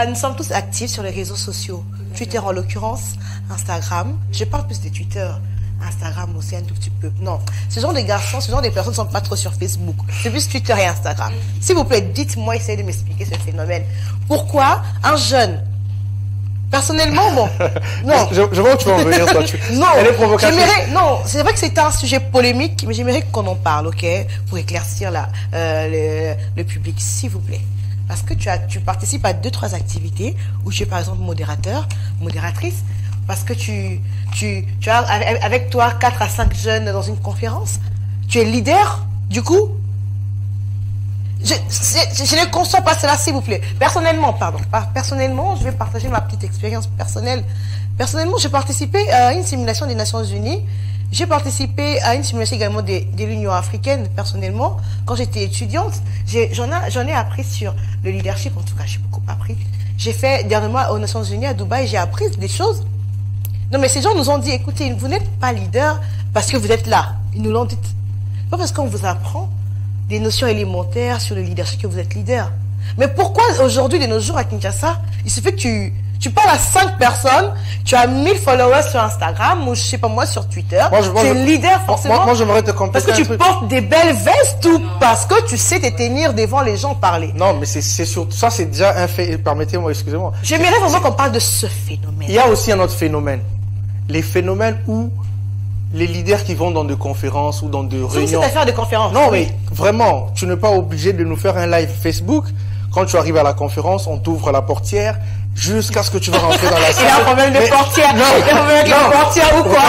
Nous sommes tous actifs sur les réseaux sociaux. Twitter en l'occurrence, Instagram. Je parle plus de Twitter. Instagram aussi un tout petit peu. Non, ce genre de garçons, ce genre de personnes ne sont pas trop sur Facebook. C'est plus Twitter et Instagram. S'il vous plaît, dites-moi, essayez de m'expliquer ce phénomène. Pourquoi un jeune, personnellement, bon, non. Je vois où tu vas en venir, toi. Non, Elle est provocatrice. non, c'est vrai que c'est un sujet polémique, mais j'aimerais qu'on en parle, ok, pour éclaircir le public, s'il vous plaît. Parce que tu participes à 2-3 activités où tu es par exemple modératrice, parce que tu as avec toi 4 à 5 jeunes dans une conférence. Tu es leader, du coup. Je ne conçois pas cela, s'il vous plaît. Personnellement, je vais partager ma petite expérience personnelle. Personnellement, j'ai participé à une simulation des Nations Unies. J'ai participé à une simulation également de l'Union africaine, personnellement. Quand j'étais étudiante, j'en ai appris sur le leadership. En tout cas, j'ai beaucoup appris. J'ai fait dernièrement aux Nations Unies à Dubaï, j'ai appris des choses. Non, mais ces gens nous ont dit, écoutez, vous n'êtes pas leader parce que vous êtes là. Ils nous l'ont dit. Pas parce qu'on vous apprend des notions élémentaires sur le leadership que vous êtes leader. Mais pourquoi aujourd'hui, de nos jours à Kinshasa, il suffit que tu parles à 5 personnes, tu as 1000 followers sur Instagram ou je sais pas moi sur Twitter, tu es leader forcément. Moi, j'aimerais te compléter parce que tu portes des belles vestes ou parce que tu sais te tenir devant les gens parler. Non, mais c'est surtout ça, c'est déjà un fait. Permettez-moi, excusez-moi. J'aimerais vraiment qu'on parle de ce phénomène. Il y a aussi un autre phénomène. Les phénomènes où les leaders qui vont dans des conférences ou dans des réunions. C'est une affaire de conférence. Non, mais vraiment, tu n'es pas obligé de nous faire un live Facebook. Quand tu arrives à la conférence, on t'ouvre la portière jusqu'à ce que tu vas rentrer dans la salle. Il a un problème de portière. Non, il a un problème avec la portière ou quoi?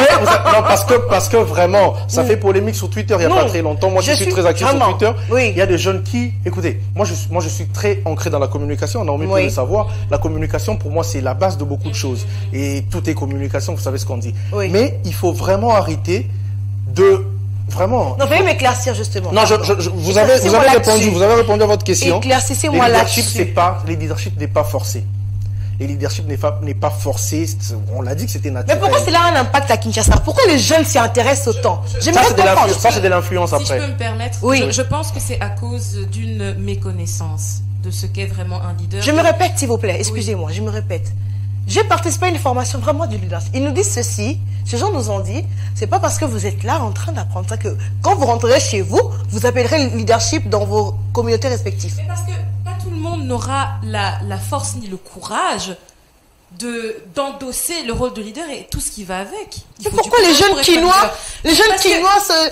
Non, parce que vraiment, ça fait polémique sur Twitter il n'y a pas très longtemps. Moi, je suis très actif sur Twitter. Oui. Il y a des jeunes qui, écoutez, moi je suis très ancré dans la communication. On a envie de le savoir. La communication, pour moi, c'est la base de beaucoup de choses. Et tout est communication, vous savez ce qu'on dit. Oui. Mais il faut vraiment arrêter de... Vraiment. Non, veuillez m'éclairer justement. Non, vous avez répondu à votre question. Éclaircissez-moi là-dessus. Le leadership n'est pas forcé. Le leadership n'est pas forcé. On l'a dit que c'était naturel. Mais pourquoi cela a un impact à Kinshasa? Pourquoi les jeunes s'y intéressent autant? Ça, c'est de l'influence après. Si je peux me permettre, je pense que c'est à cause d'une méconnaissance de ce qu'est vraiment un leader. Je me répète, s'il vous plaît. Excusez-moi, je me répète. J'ai participé à une formation vraiment du leadership. Ils nous disent ceci. Ces gens nous ont dit, c'est pas parce que vous êtes là en train d'apprendre ça que quand vous rentrerez chez vous, vous appellerez le leadership dans vos communautés respectives. Mais parce que pas tout le monde n'aura la force ni le courage d'endosser le rôle de leader et tout ce qui va avec. Mais pourquoi les jeunes Quinois,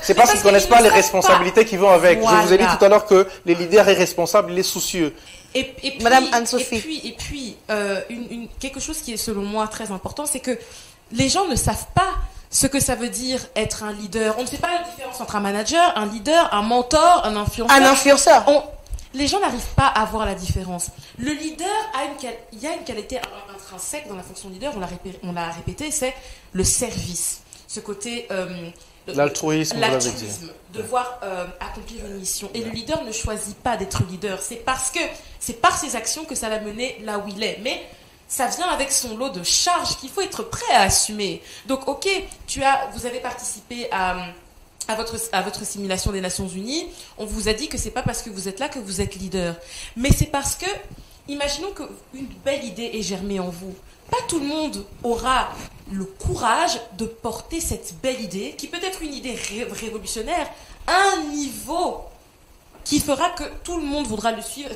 c'est parce qu'ils connaissent pas les responsabilités qui vont avec. Voilà. Je vous ai dit tout à l'heure que les leaders est responsable, il est soucieux. Et puis, Madame Anne-Sophie. Et puis quelque chose qui est selon moi très important, c'est que les gens ne savent pas ce que ça veut dire être un leader. On ne fait pas la différence entre un manager, un leader, un mentor, un influenceur. Un influenceur. Les gens n'arrivent pas à voir la différence. Le leader il y a une qualité intrinsèque dans la fonction leader, on l'a répété, c'est le service. Ce côté L'altruisme, vous l'avez dit. L'altruisme, devoir accomplir une mission. Et le leader ne choisit pas d'être leader. C'est parce que c'est par ses actions que ça l'a mené là où il est. Mais ça vient avec son lot de charges qu'il faut être prêt à assumer. Donc, ok, vous avez participé à votre simulation des Nations Unies. On vous a dit que c'est pas parce que vous êtes là que vous êtes leader. Mais c'est parce que, imaginons qu'une belle idée est germée en vous. Pas tout le monde aura le courage de porter cette belle idée, qui peut être une idée révolutionnaire, à un niveau qui fera que tout le monde voudra le suivre,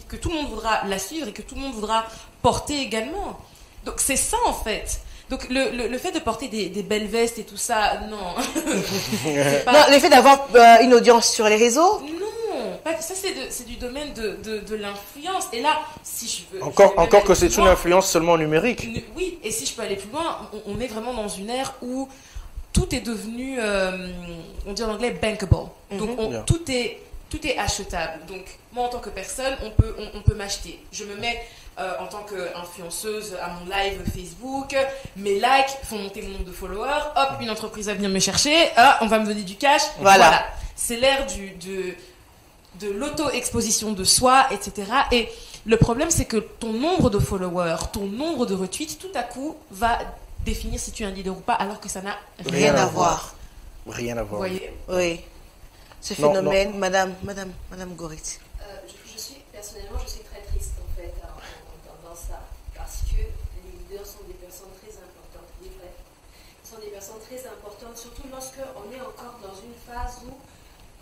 que tout le monde voudra la suivre et que tout le monde voudra porter également. Donc c'est ça en fait. Donc le fait de porter des belles vestes et tout ça, non. Non, le fait d'avoir une audience sur les réseaux. Non, ça c'est du domaine de l'influence. Et là, si je veux... Encore que c'est une influence seulement numérique. Oui, et si je peux aller plus loin, on est vraiment dans une ère où tout est devenu, on dit en anglais, bankable. Donc tout est achetable. Donc moi en tant que personne, on peut m'acheter. Je me mets en tant qu'influenceuse à mon live Facebook, mes likes font monter mon nombre de followers, hop, une entreprise va venir me chercher, on va me donner du cash. Voilà. C'est l'ère de l'auto-exposition de soi, etc. Et le problème, c'est que ton nombre de followers, ton nombre de retweets, tout à coup, va définir si tu es un leader ou pas, alors que ça n'a Rien à voir. Rien à voir. Vous voyez ? Oui. Ce phénomène, Madame Gorit. Personnellement, je suis très triste en fait dans ça, parce que les leaders sont des personnes très importantes, les vrais. Ils sont des personnes très importantes, surtout lorsque on est encore dans une phase où,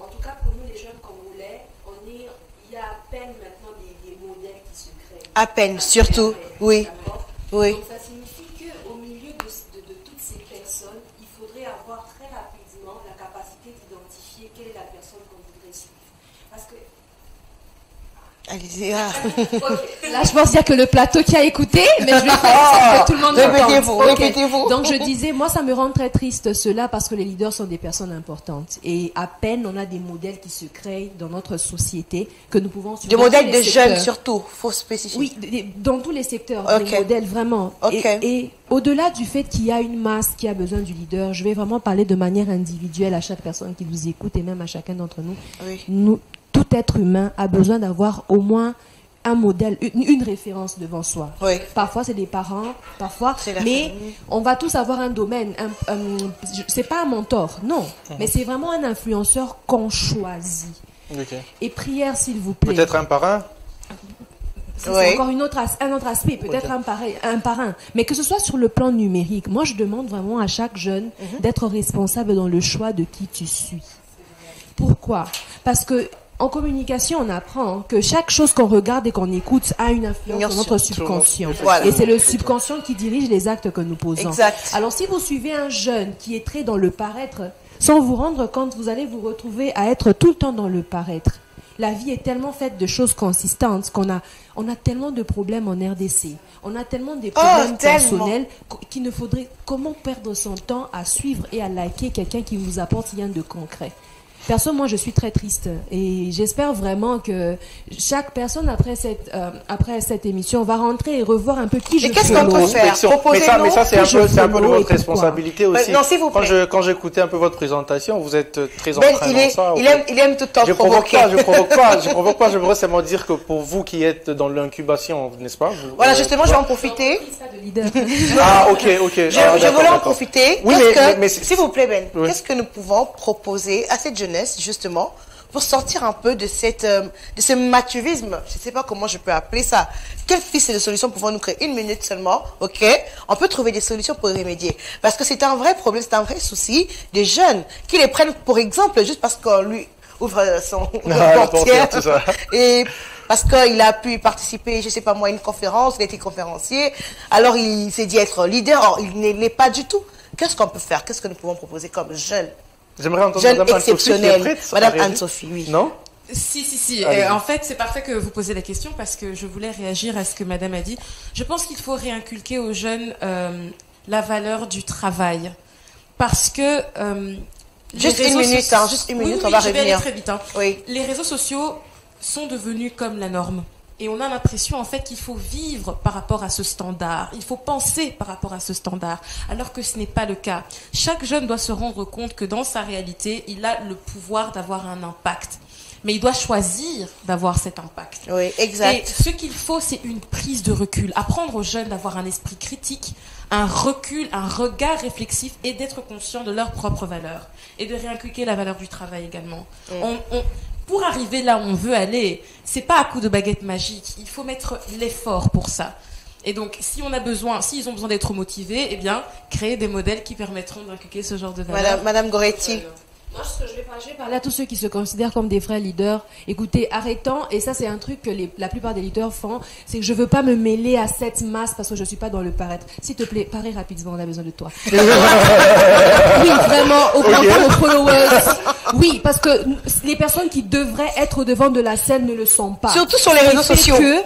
en tout cas pour nous les jeunes congolais, il y a à peine maintenant des modèles qui se créent. À peine, surtout, oui. Oui. Donc ça signifie qu'au milieu de toutes ces personnes, il faudrait avoir très rapidement la capacité d'identifier quelle est la personne qu'on voudrait suivre. Parce que Allez-y. Là, je pense qu'il n'y a que le plateau qui a écouté, mais je vais faire que tout le monde Répétez-vous, entende. Ok. répétez-vous. Donc, je disais, moi, ça me rend très triste cela parce que les leaders sont des personnes importantes. Et à peine on a des modèles qui se créent dans notre société que nous pouvons suivre. Des modèles de secteurs. jeunes surtout, faut spécifier. Oui, dans tous les secteurs, Ok. des modèles vraiment. Ok. Et au-delà du fait qu'il y a une masse qui a besoin du leader, je vais vraiment parler de manière individuelle à chaque personne qui nous écoute et même à chacun d'entre nous. Oui. Tout être humain a besoin d'avoir au moins un modèle, une référence devant soi. Oui. Parfois, c'est des parents, parfois, C'est la mais famille. on va tous avoir un domaine. C'est pas un mentor, non, mais c'est vraiment un influenceur qu'on choisit. Ok. Et prière, s'il vous plaît. Peut-être un parrain. C'est Oui. encore un autre aspect, peut-être un parrain. Mais que ce soit sur le plan numérique, moi je demande vraiment à chaque jeune d'être responsable dans le choix de qui tu suis. Pourquoi ? Parce que en communication, on apprend que chaque chose qu'on regarde et qu'on écoute a une influence Bien sur notre sûr. subconscient. Voilà. Et c'est le subconscient qui dirige les actes que nous posons. Exact. Alors si vous suivez un jeune qui est très dans le paraître, sans vous rendre compte, vous allez vous retrouver à être tout le temps dans le paraître. La vie est tellement faite de choses consistantes qu'on a tellement de problèmes en RDC. On a tellement de problèmes personnels qu'il ne faudrait... Comment perdre son temps à suivre et à liker quelqu'un qui vous apporte rien de concret ? Perso, moi, je suis très triste et j'espère vraiment que chaque personne après cette émission va rentrer et revoir un peu qui je suis. Et qu'est-ce qu'on peut faire ? Mais ça, c'est un peu de votre responsabilité aussi. Non, s'il vous plaît. Quand j'écoutais un peu votre présentation, vous êtes très entraînant dans ça. Il aime tout le temps Je provoquer. provoque pas. Je voudrais seulement dire que pour vous qui êtes dans l'incubation, n'est-ce pas Voilà, justement, je vais en profiter. Ah, ok. Je voulais en profiter. Oui, mais s'il vous plaît, Ben, Oui. qu'est-ce que nous pouvons proposer à cette jeunesse, justement, pour sortir un peu de ce mathuvisme? Je ne sais pas comment je peux appeler ça. Quelle piste de solution pouvons-nous créer? 1 minute seulement, ok? On peut trouver des solutions pour y remédier. Parce que c'est un vrai problème, c'est un vrai souci des jeunes qui les prennent, pour exemple, juste parce qu'on lui ouvre son portière. tout ça. Et parce qu'il a pu participer, je sais pas moi, à une conférence, il a été conférencier, alors il s'est dit être leader, or il ne l'est pas du tout. Qu'est-ce qu'on peut faire? Qu'est-ce que nous pouvons proposer comme jeune? J'aimerais entendre Jeune Madame Anne-Sophie qui est exceptionnelle. prête à Madame réagir. Anne-Sophie, oui. Non? Si. Allez-y. En fait, c'est parfait que vous posiez la question parce que je voulais réagir à ce que Madame a dit. Je pense qu'il faut réinculquer aux jeunes la valeur du travail. Parce que... Juste une minute, on va je vais revenir. aller très vite. Oui. Les réseaux sociaux sont devenus comme la norme. Et on a l'impression en fait qu'il faut vivre par rapport à ce standard, il faut penser par rapport à ce standard, alors que ce n'est pas le cas. Chaque jeune doit se rendre compte que dans sa réalité, il a le pouvoir d'avoir un impact. Mais il doit choisir d'avoir cet impact. Oui, exact. Et ce qu'il faut, c'est une prise de recul. Apprendre aux jeunes d'avoir un esprit critique, un recul, un regard réflexif et d'être conscients de leurs propres valeurs. Et de réinculquer la valeur du travail également. Pour arriver là où on veut aller, c'est pas à coup de baguette magique. Il faut mettre l'effort pour ça. Et donc, s'ils ont besoin d'être motivés, eh bien, créer des modèles qui permettront d'inculquer ce genre de valeurs. Madame Goretti. Moi, ce que je vais parler à tous ceux qui se considèrent comme des vrais leaders. Écoutez, arrêtons, et ça c'est un truc que la plupart des leaders font, c'est que je veux pas me mêler à cette masse parce que je suis pas dans le paraître. S'il te plaît, parais rapidement, on a besoin de toi. Oui, vraiment, augmentons nos followers. Oui, parce que les personnes qui devraient être devant de la scène ne le sont pas. Surtout sur les réseaux sociaux. Que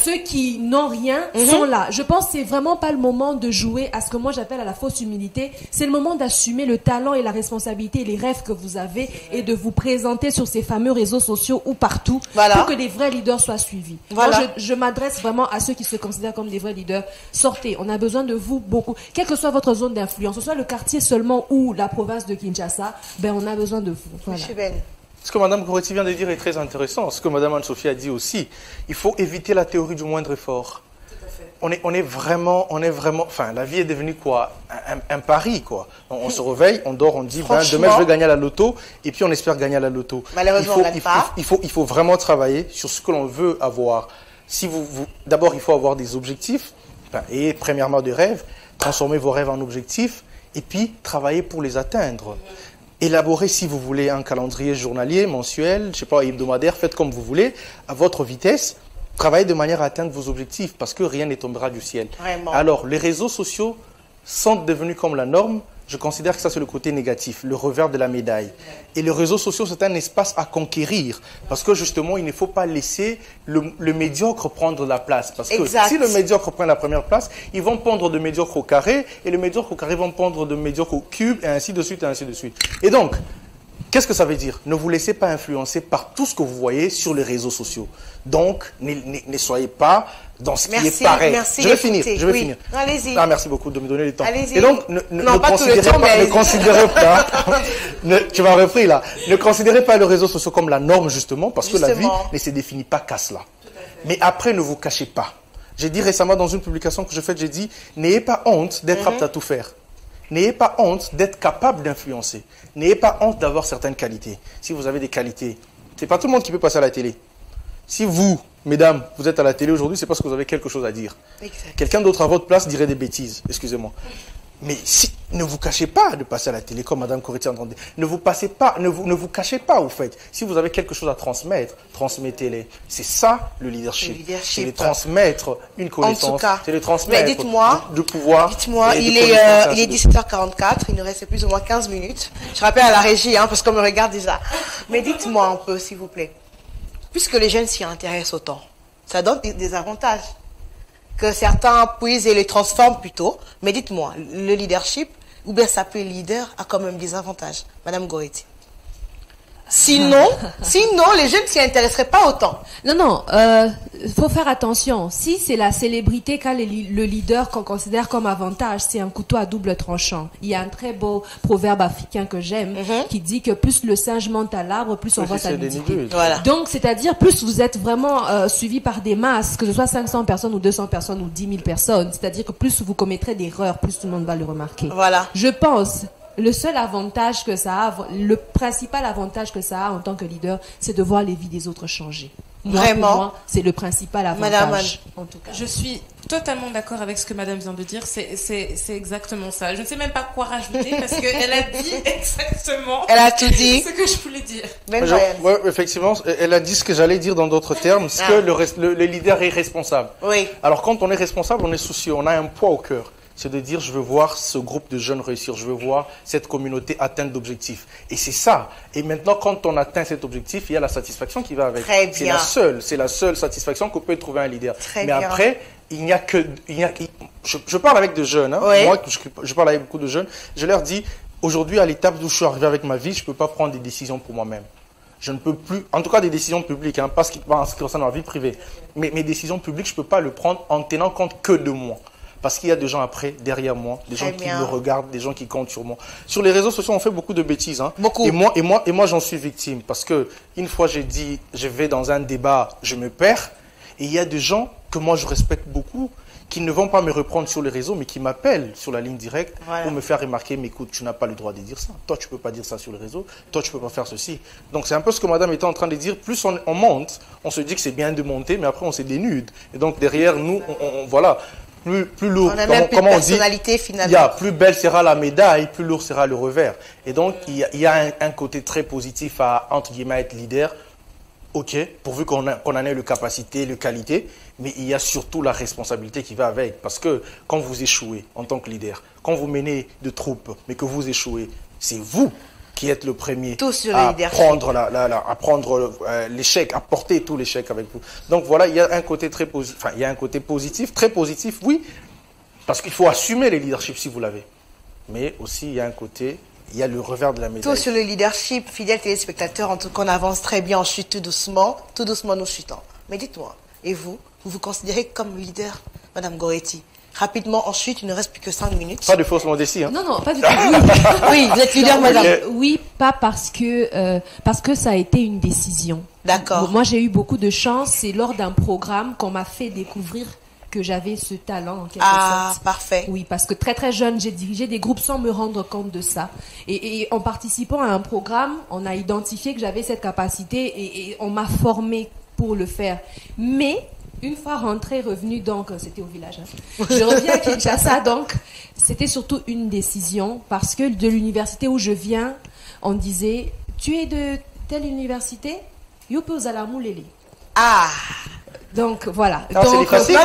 ceux qui n'ont rien sont là. Je pense que c'est vraiment pas le moment de jouer à ce que moi j'appelle à la fausse humilité. C'est le moment d'assumer le talent et la responsabilité et les rêves que vous avez et de vous présenter sur ces fameux réseaux sociaux ou partout pour que les vrais leaders soient suivis. Voilà. Moi, je m'adresse vraiment à ceux qui se considèrent comme des vrais leaders. Sortez, on a besoin de vous beaucoup. Quelle que soit votre zone d'influence, que ce soit le quartier seulement ou la province de Kinshasa, on a besoin de vous. Voilà. Monsieur Ben. Ce que Mme Goretti vient de dire est très intéressant. Ce que Mme Anne-Sophie a dit aussi. Il faut éviter la théorie du moindre effort. On est vraiment, enfin, la vie est devenue quoi? Un pari, quoi. On se réveille, on dort, on dit, demain je vais gagner à la loto, et puis on espère gagner à la loto. Malheureusement, on gagne pas. Il faut vraiment travailler sur ce que l'on veut avoir. D'abord, il faut avoir des objectifs, et premièrement des rêves, transformer vos rêves en objectifs, et puis travailler pour les atteindre. Élaborez, si vous voulez, un calendrier journalier, mensuel, je sais pas, hebdomadaire, faites comme vous voulez, à votre vitesse. Travaillez de manière à atteindre vos objectifs, parce que rien ne tombera du ciel. Vraiment. Alors, les réseaux sociaux sont devenus comme la norme. Je considère que ça, c'est le côté négatif, le revers de la médaille. Et les réseaux sociaux, c'est un espace à conquérir. Parce que justement, il ne faut pas laisser le médiocre prendre la place. Parce que si le médiocre prend la première place, ils vont pondre de médiocre au carré, et le médiocre au carré vont pondre de médiocre au cube, et ainsi de suite, et ainsi de suite. Et donc, qu'est-ce que ça veut dire? Ne vous laissez pas influencer par tout ce que vous voyez sur les réseaux sociaux. Donc, ne soyez pas dans ce qui est pareil. Merci, je vais finir. Allez-y. Merci beaucoup de me donner le temps. Allez-y. Et donc, ne considérez pas, tu m'as repris là, ne considérez pas les réseaux sociaux comme la norme justement, parce que la vie ne se définit pas qu'à cela. Mais après, ne vous cachez pas. J'ai dit récemment dans une publication que j'ai faite, j'ai dit, n'ayez pas honte d'être apte à tout faire. N'ayez pas honte d'être capable d'influencer. N'ayez pas honte d'avoir certaines qualités. Si vous avez des qualités, c'est pas tout le monde qui peut passer à la télé. Si vous, mesdames, vous êtes à la télé aujourd'hui, c'est parce que vous avez quelque chose à dire. Quelqu'un d'autre à votre place dirait des bêtises, excusez-moi. Mais ne vous cachez pas de passer à la télé, comme Mme Goretti entendait. Ne vous cachez pas, au fait. Si vous avez quelque chose à transmettre, transmettez-les. C'est ça, le leadership. C'est de transmettre une connaissance. C'est de transmettre du pouvoir. Dites-moi, il est 17h44, il nous reste plus ou moins 15 minutes. Je rappelle à la régie, parce qu'on me regarde déjà. Mais dites-moi un peu, s'il vous plaît. Puisque les jeunes s'y intéressent autant, ça donne des avantages. Que certains puissent et les transforment plutôt. Mais dites-moi, le leadership, ou bien s'appeler leader, a quand même des avantages. Madame Goretti. Sinon, les jeunes ne s'y intéresseraient pas autant. Non, faut faire attention. Si c'est la célébrité qu'a le leader qu'on considère comme avantage, c'est un couteau à double tranchant. Il y a un très beau proverbe africain que j'aime qui dit que plus le singe monte à l'arbre, plus on voit sa nudité. Voilà. Donc, c'est-à-dire, plus vous êtes vraiment suivi par des masses, que ce soit 500 personnes ou 200 personnes ou 10 000 personnes, c'est-à-dire que plus vous commettrez d'erreurs, plus tout le monde va le remarquer. Voilà. Je pense... Le seul avantage que ça a, le principal avantage que ça a en tant que leader, c'est de voir les vies des autres changer. Vraiment. Pour moi, c'est le principal avantage. En tout cas. Je suis totalement d'accord avec ce que Madame vient de dire. C'est exactement ça. Je ne sais même pas quoi rajouter parce qu'elle a dit exactement. Elle a tout dit. Ce que je voulais dire. Ouais, effectivement, elle a dit ce que j'allais dire dans d'autres termes, c'est que le leader est responsable. Oui. Alors quand on est responsable, on est soucieux, on a un poids au cœur. C'est de dire, je veux voir ce groupe de jeunes réussir, je veux voir cette communauté atteindre d'objectifs. Et c'est ça. Et maintenant, quand on atteint cet objectif, il y a la satisfaction qui va avec. Très bien. C'est la seule satisfaction que peut trouver un leader. Très Mais bien. après, je parle avec des jeunes, Oui. Moi, je parle avec beaucoup de jeunes, je leur dis, aujourd'hui, à l'étape où je suis arrivé avec ma vie, je ne peux pas prendre des décisions pour moi-même. Je ne peux plus, en tout cas des décisions publiques, pas ce qui concerne ma vie privée, mais mes décisions publiques, je ne peux pas le prendre en tenant compte que de moi. Parce qu'il y a des gens après, derrière moi, des gens qui me regardent, des gens qui comptent sur moi. Sur les réseaux sociaux, on fait beaucoup de bêtises. Beaucoup. Et moi, j'en suis victime. Parce que une fois, j'ai dit, je vais dans un débat, je me perds. Et il y a des gens que moi, je respecte beaucoup, qui ne vont pas me reprendre sur les réseaux, mais qui m'appellent sur la ligne directe pour me faire remarquer, mais écoute, tu n'as pas le droit de dire ça. Toi, tu ne peux pas dire ça sur les réseaux. Toi, tu ne peux pas faire ceci. Donc, c'est un peu ce que madame était en train de dire. Plus on monte, on se dit que c'est bien de monter, mais après, on se dénude. Et donc, derrière nous, voilà, plus lourd. On a même plus de personnalité, finalement. Plus belle sera la médaille, plus lourd sera le revers. Et donc, il y a un côté très positif à, entre guillemets, être leader. OK, pourvu qu'on en ait le capacité, le qualité, mais il y a surtout la responsabilité qui va avec. Parce que quand vous échouez en tant que leader, quand vous menez de troupes, mais que vous échouez, c'est vous qui êtes le premier à prendre l'échec, à porter tout l'échec avec vous. Donc voilà, il y a un côté très positif, il y a un côté positif, très positif, oui, parce qu'il faut assumer les leaderships si vous l'avez. Mais aussi, il y a un côté... Il y a le revers de la médaille. Tout sur le leadership, fidèles téléspectateurs, en tout cas, on avance très bien, on chute tout doucement nous chutons. Mais dites-moi, et vous vous considérez comme leader, Madame Goretti? Rapidement, ensuite, il ne reste plus que 5 minutes. Pas de fausse modestie, Non, pas du tout. Oui, vous êtes leader, madame. Oui, pas parce que ça a été une décision. D'accord. Moi, j'ai eu beaucoup de chance. C'est lors d'un programme qu'on m'a fait découvrir que j'avais ce talent en quelque sorte. Ah, parfait. Oui, parce que très très jeune, j'ai dirigé des groupes sans me rendre compte de ça. Et en participant à un programme, on a identifié que j'avais cette capacité et on m'a formée pour le faire. Mais une fois rentrée, revenue, donc c'était au village. Je reviens à Kinshasa, donc c'était surtout une décision parce que de l'université où je viens, on disait tu es de telle université, Yope Ozalamulele. Ah. Donc voilà. Non, c'est des classiques.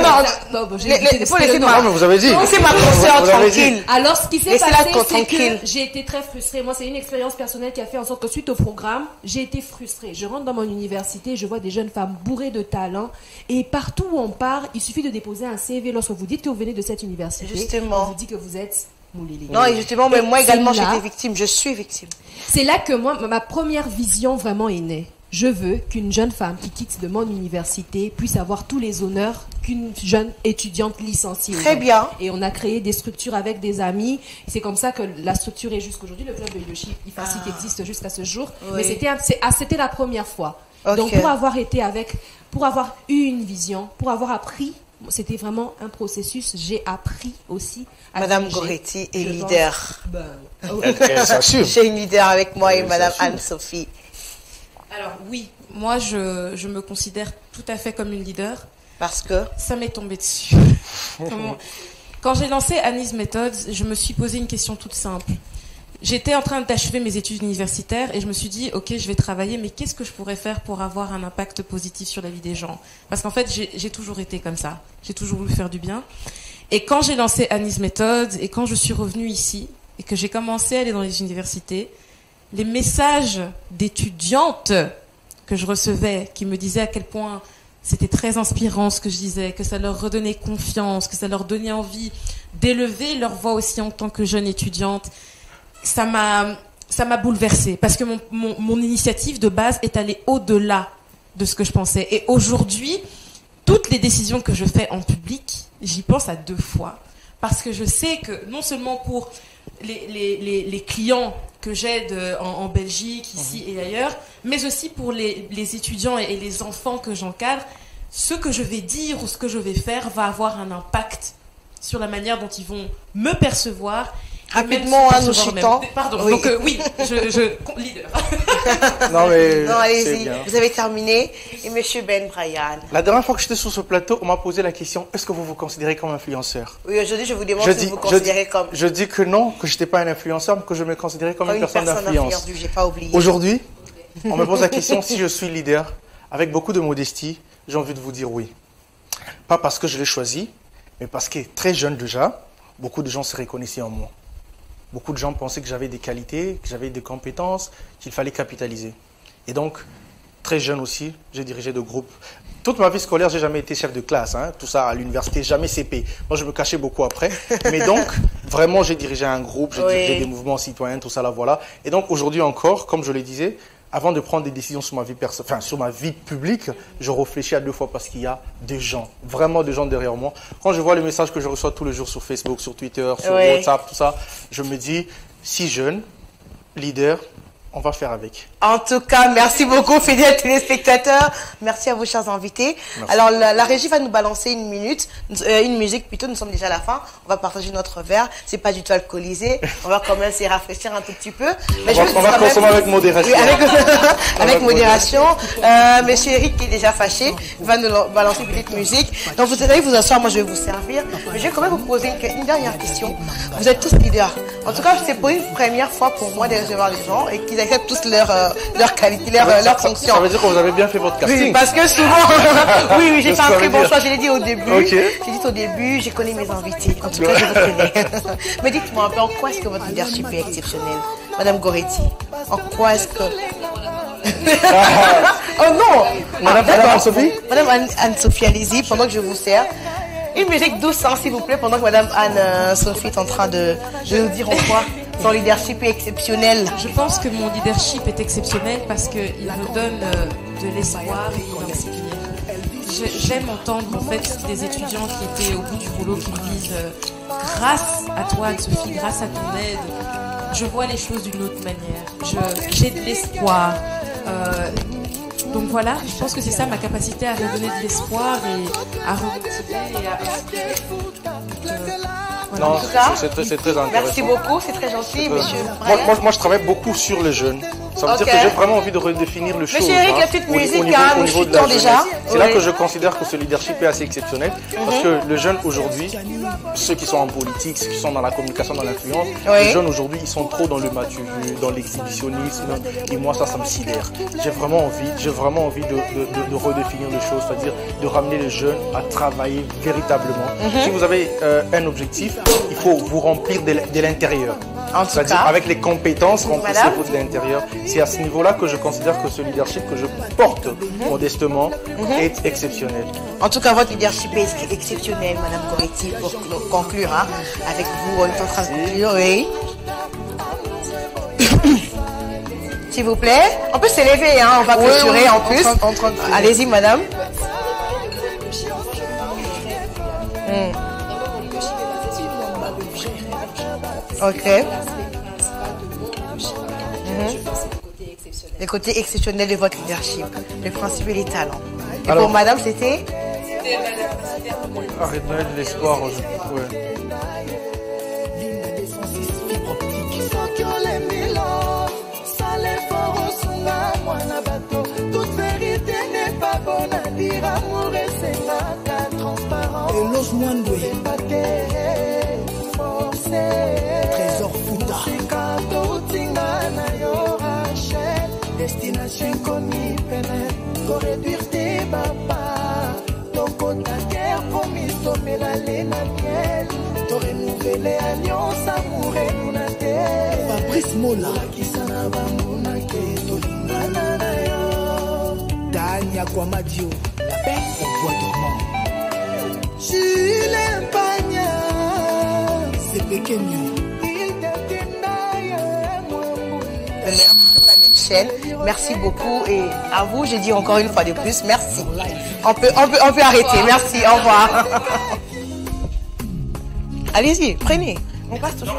Non, vous avez dit. C'est ma conscience tranquille. Alors, ce qui s'est passé, c'est tranquille. que j'ai été très frustrée. Moi, c'est une expérience personnelle qui a fait en sorte que suite au programme, j'ai été frustrée. Je rentre dans mon université, je vois des jeunes femmes bourrées de talent. Et partout où on part, il suffit de déposer un CV. Lorsque vous dites que vous venez de cette université, justement, on vous dit que vous êtes Moulili. Non, et justement, mais moi également, j'étais victime. Je suis victime. C'est là que moi, ma première vision vraiment est née. Je veux qu'une jeune femme qui quitte de mon université puisse avoir tous les honneurs qu'une jeune étudiante licenciée. Très bien. Et on a créé des structures avec des amis. C'est comme ça que la structure est jusqu'aujourd'hui. Le club de leadership IFACIC existe jusqu'à ce jour. Oui. Mais c'était la première fois. Okay. Donc pour avoir eu une vision, pour avoir appris, c'était vraiment un processus. J'ai appris aussi. Madame Goretti est leader. J'ai une leader avec moi et Madame Anne-Sophie. Alors oui, moi je me considère tout à fait comme une leader. Parce que ça m'est tombé dessus. Quand j'ai lancé Annie's Methods, je me suis posé une question toute simple. J'étais en train d'achever mes études universitaires et je me suis dit, ok, je vais travailler, mais qu'est-ce que je pourrais faire pour avoir un impact positif sur la vie des gens? Parce qu'en fait, j'ai toujours été comme ça. J'ai toujours voulu faire du bien. Et quand j'ai lancé Annie's Methods et quand je suis revenue ici et que j'ai commencé à aller dans les universités, les messages d'étudiantes que je recevais, qui me disaient à quel point c'était très inspirant ce que je disais, que ça leur redonnait confiance, que ça leur donnait envie d'élever leur voix aussi en tant que jeune étudiante, ça m'a bouleversée. Parce que mon initiative de base est allée au-delà de ce que je pensais. Et aujourd'hui, toutes les décisions que je fais en public, j'y pense à 2 fois. Parce que je sais que non seulement pour les clients que j'aide en Belgique, ici et ailleurs, mais aussi pour les étudiants et les enfants que j'encadre, ce que je vais dire ou ce que je vais faire va avoir un impact sur la manière dont ils vont me percevoir. Rapidement, nous chutons. Pardon, oui. Donc oui, je leader. Non, allez-y, vous avez terminé. Et Monsieur Ben Brian. La dernière fois que j'étais sur ce plateau, on m'a posé la question, est-ce que vous vous considérez comme influenceur? Oui, aujourd'hui, je vous demande si vous vous considérez comme... Je dis que non, que je n'étais pas un influenceur, mais que je me considérais comme une personne d'influence. J'ai pas oublié. Aujourd'hui, on me pose la question si je suis leader. Avec beaucoup de modestie, j'ai envie de vous dire oui. Pas parce que je l'ai choisi, mais parce que très jeune déjà, beaucoup de gens se reconnaissaient en moi. Beaucoup de gens pensaient que j'avais des qualités, que j'avais des compétences, qu'il fallait capitaliser. Et donc, très jeune aussi, j'ai dirigé de groupes. Toute ma vie scolaire, j'ai jamais été chef de classe. Tout ça à l'université, jamais CP. Moi, je me cachais beaucoup après. Mais donc, vraiment, j'ai dirigé un groupe, j'ai dirigé des mouvements citoyens, tout ça là, voilà. Et donc, aujourd'hui encore, comme je le disais, avant de prendre des décisions sur ma vie sur ma vie publique, je réfléchis à 2 fois parce qu'il y a des gens, vraiment des gens derrière moi. Quand je vois les messages que je reçois tous les jours sur Facebook, sur Twitter, sur WhatsApp, tout ça, je me dis, si jeune, leader, on va faire avec. En tout cas, merci beaucoup, fidèles téléspectateurs. Merci à vos chers invités. Merci. Alors, la régie va nous balancer une musique plutôt. Nous sommes déjà à la fin. On va partager notre verre. C'est pas du tout alcoolisé. On va quand même s'y rafraîchir un tout petit peu. Mais on va consommer avec modération. Oui, avec modération. Monsieur Eric, qui est déjà fâché, va nous balancer une petite musique. Donc, vous allez vous asseoir. Moi, je vais vous servir. Mais je vais quand même vous poser une dernière question. Vous êtes tous leaders. En tout cas, c'est pour une première fois pour moi de recevoir des gens et qu'ils acceptent tous leur qualité, leur fonction. Ça veut dire que vous avez bien fait votre casting. Oui, parce que souvent, oui, j'ai fait un très bon choix. Je l'ai dit au début. Okay. J'ai dit au début, j'ai connu mes invités. En tout cas, je vous connais. Mais dites-moi un peu, en quoi est-ce que votre leadership est exceptionnel, Madame Goretti? En quoi est-ce que... Oh non, Madame Anne-Sophie? Madame Anne-Sophie, allez-y, pendant que je vous sers. Une musique douce, hein, s'il vous plaît, pendant que Madame Anne-Sophie est en train de nous dire en quoi son leadership est exceptionnel. Je pense que mon leadership est exceptionnel parce qu'il me donne de l'espoir et il m'inspire. J'aime entendre en fait des étudiants qui étaient au bout du rouleau qui me disent grâce à toi Anne-Sophie, grâce à ton aide, je vois les choses d'une autre manière. J'ai de l'espoir. Donc voilà, je pense que c'est ça ma capacité à redonner de l'espoir et à remotiver et à inspirer. Voilà. Non, c'est très intéressant. Merci beaucoup, c'est très gentil, monsieur. Moi, je travaille beaucoup sur les jeunes. Ça veut dire que j'ai vraiment envie de redéfinir le show. Monsieur Eric, la petite musique, nous chutons déjà. C'est là que je considère que ce leadership est assez exceptionnel. Parce que le jeune aujourd'hui, ceux qui sont en politique, ceux qui sont dans la communication, dans l'influence, les jeunes aujourd'hui, ils sont trop dans le matu vu, dans l'exhibitionnisme. Et moi, ça me sidère. J'ai vraiment envie de redéfinir les choses, c'est-à-dire de ramener les jeunes à travailler véritablement. Si vous avez un objectif, il faut vous remplir de l'intérieur. C'est-à-dire avec les compétences, remplissez-vous de l'intérieur. C'est à ce niveau-là que je considère que ce leadership que je porte modestement est exceptionnel. En tout cas, votre leadership est exceptionnel, Madame Goretti, pour conclure hein, avec vous. On est en train de conclure, oui. S'il vous plaît. On peut s'élever, hein, on va clôturer en plus. Allez-y, Madame. Ok. Le côté exceptionnel de votre leadership, le principe et les talents. Et alors, pour madame, c'était redonner de l'espoir. Toute vérité n'est pas bonne à dire. Amour et c'est transparent. Trésor Fouta. Destination inconnue, pour réduire tes papas. Ton compte à guerre, promis, tomber la laine à miel. T'as renouvelé alliance, amour et mounate. Fabrice Mola. Qui s'en a bamounake, tolingana na yo. Tania Kwamadio, la paix au bois dormant. Jules Pagna, c'est Pequeño. Merci beaucoup et à vous, j'ai dit encore une fois de plus, merci. On peut arrêter, merci, au revoir. Allez-y, prenez. On passe toujours.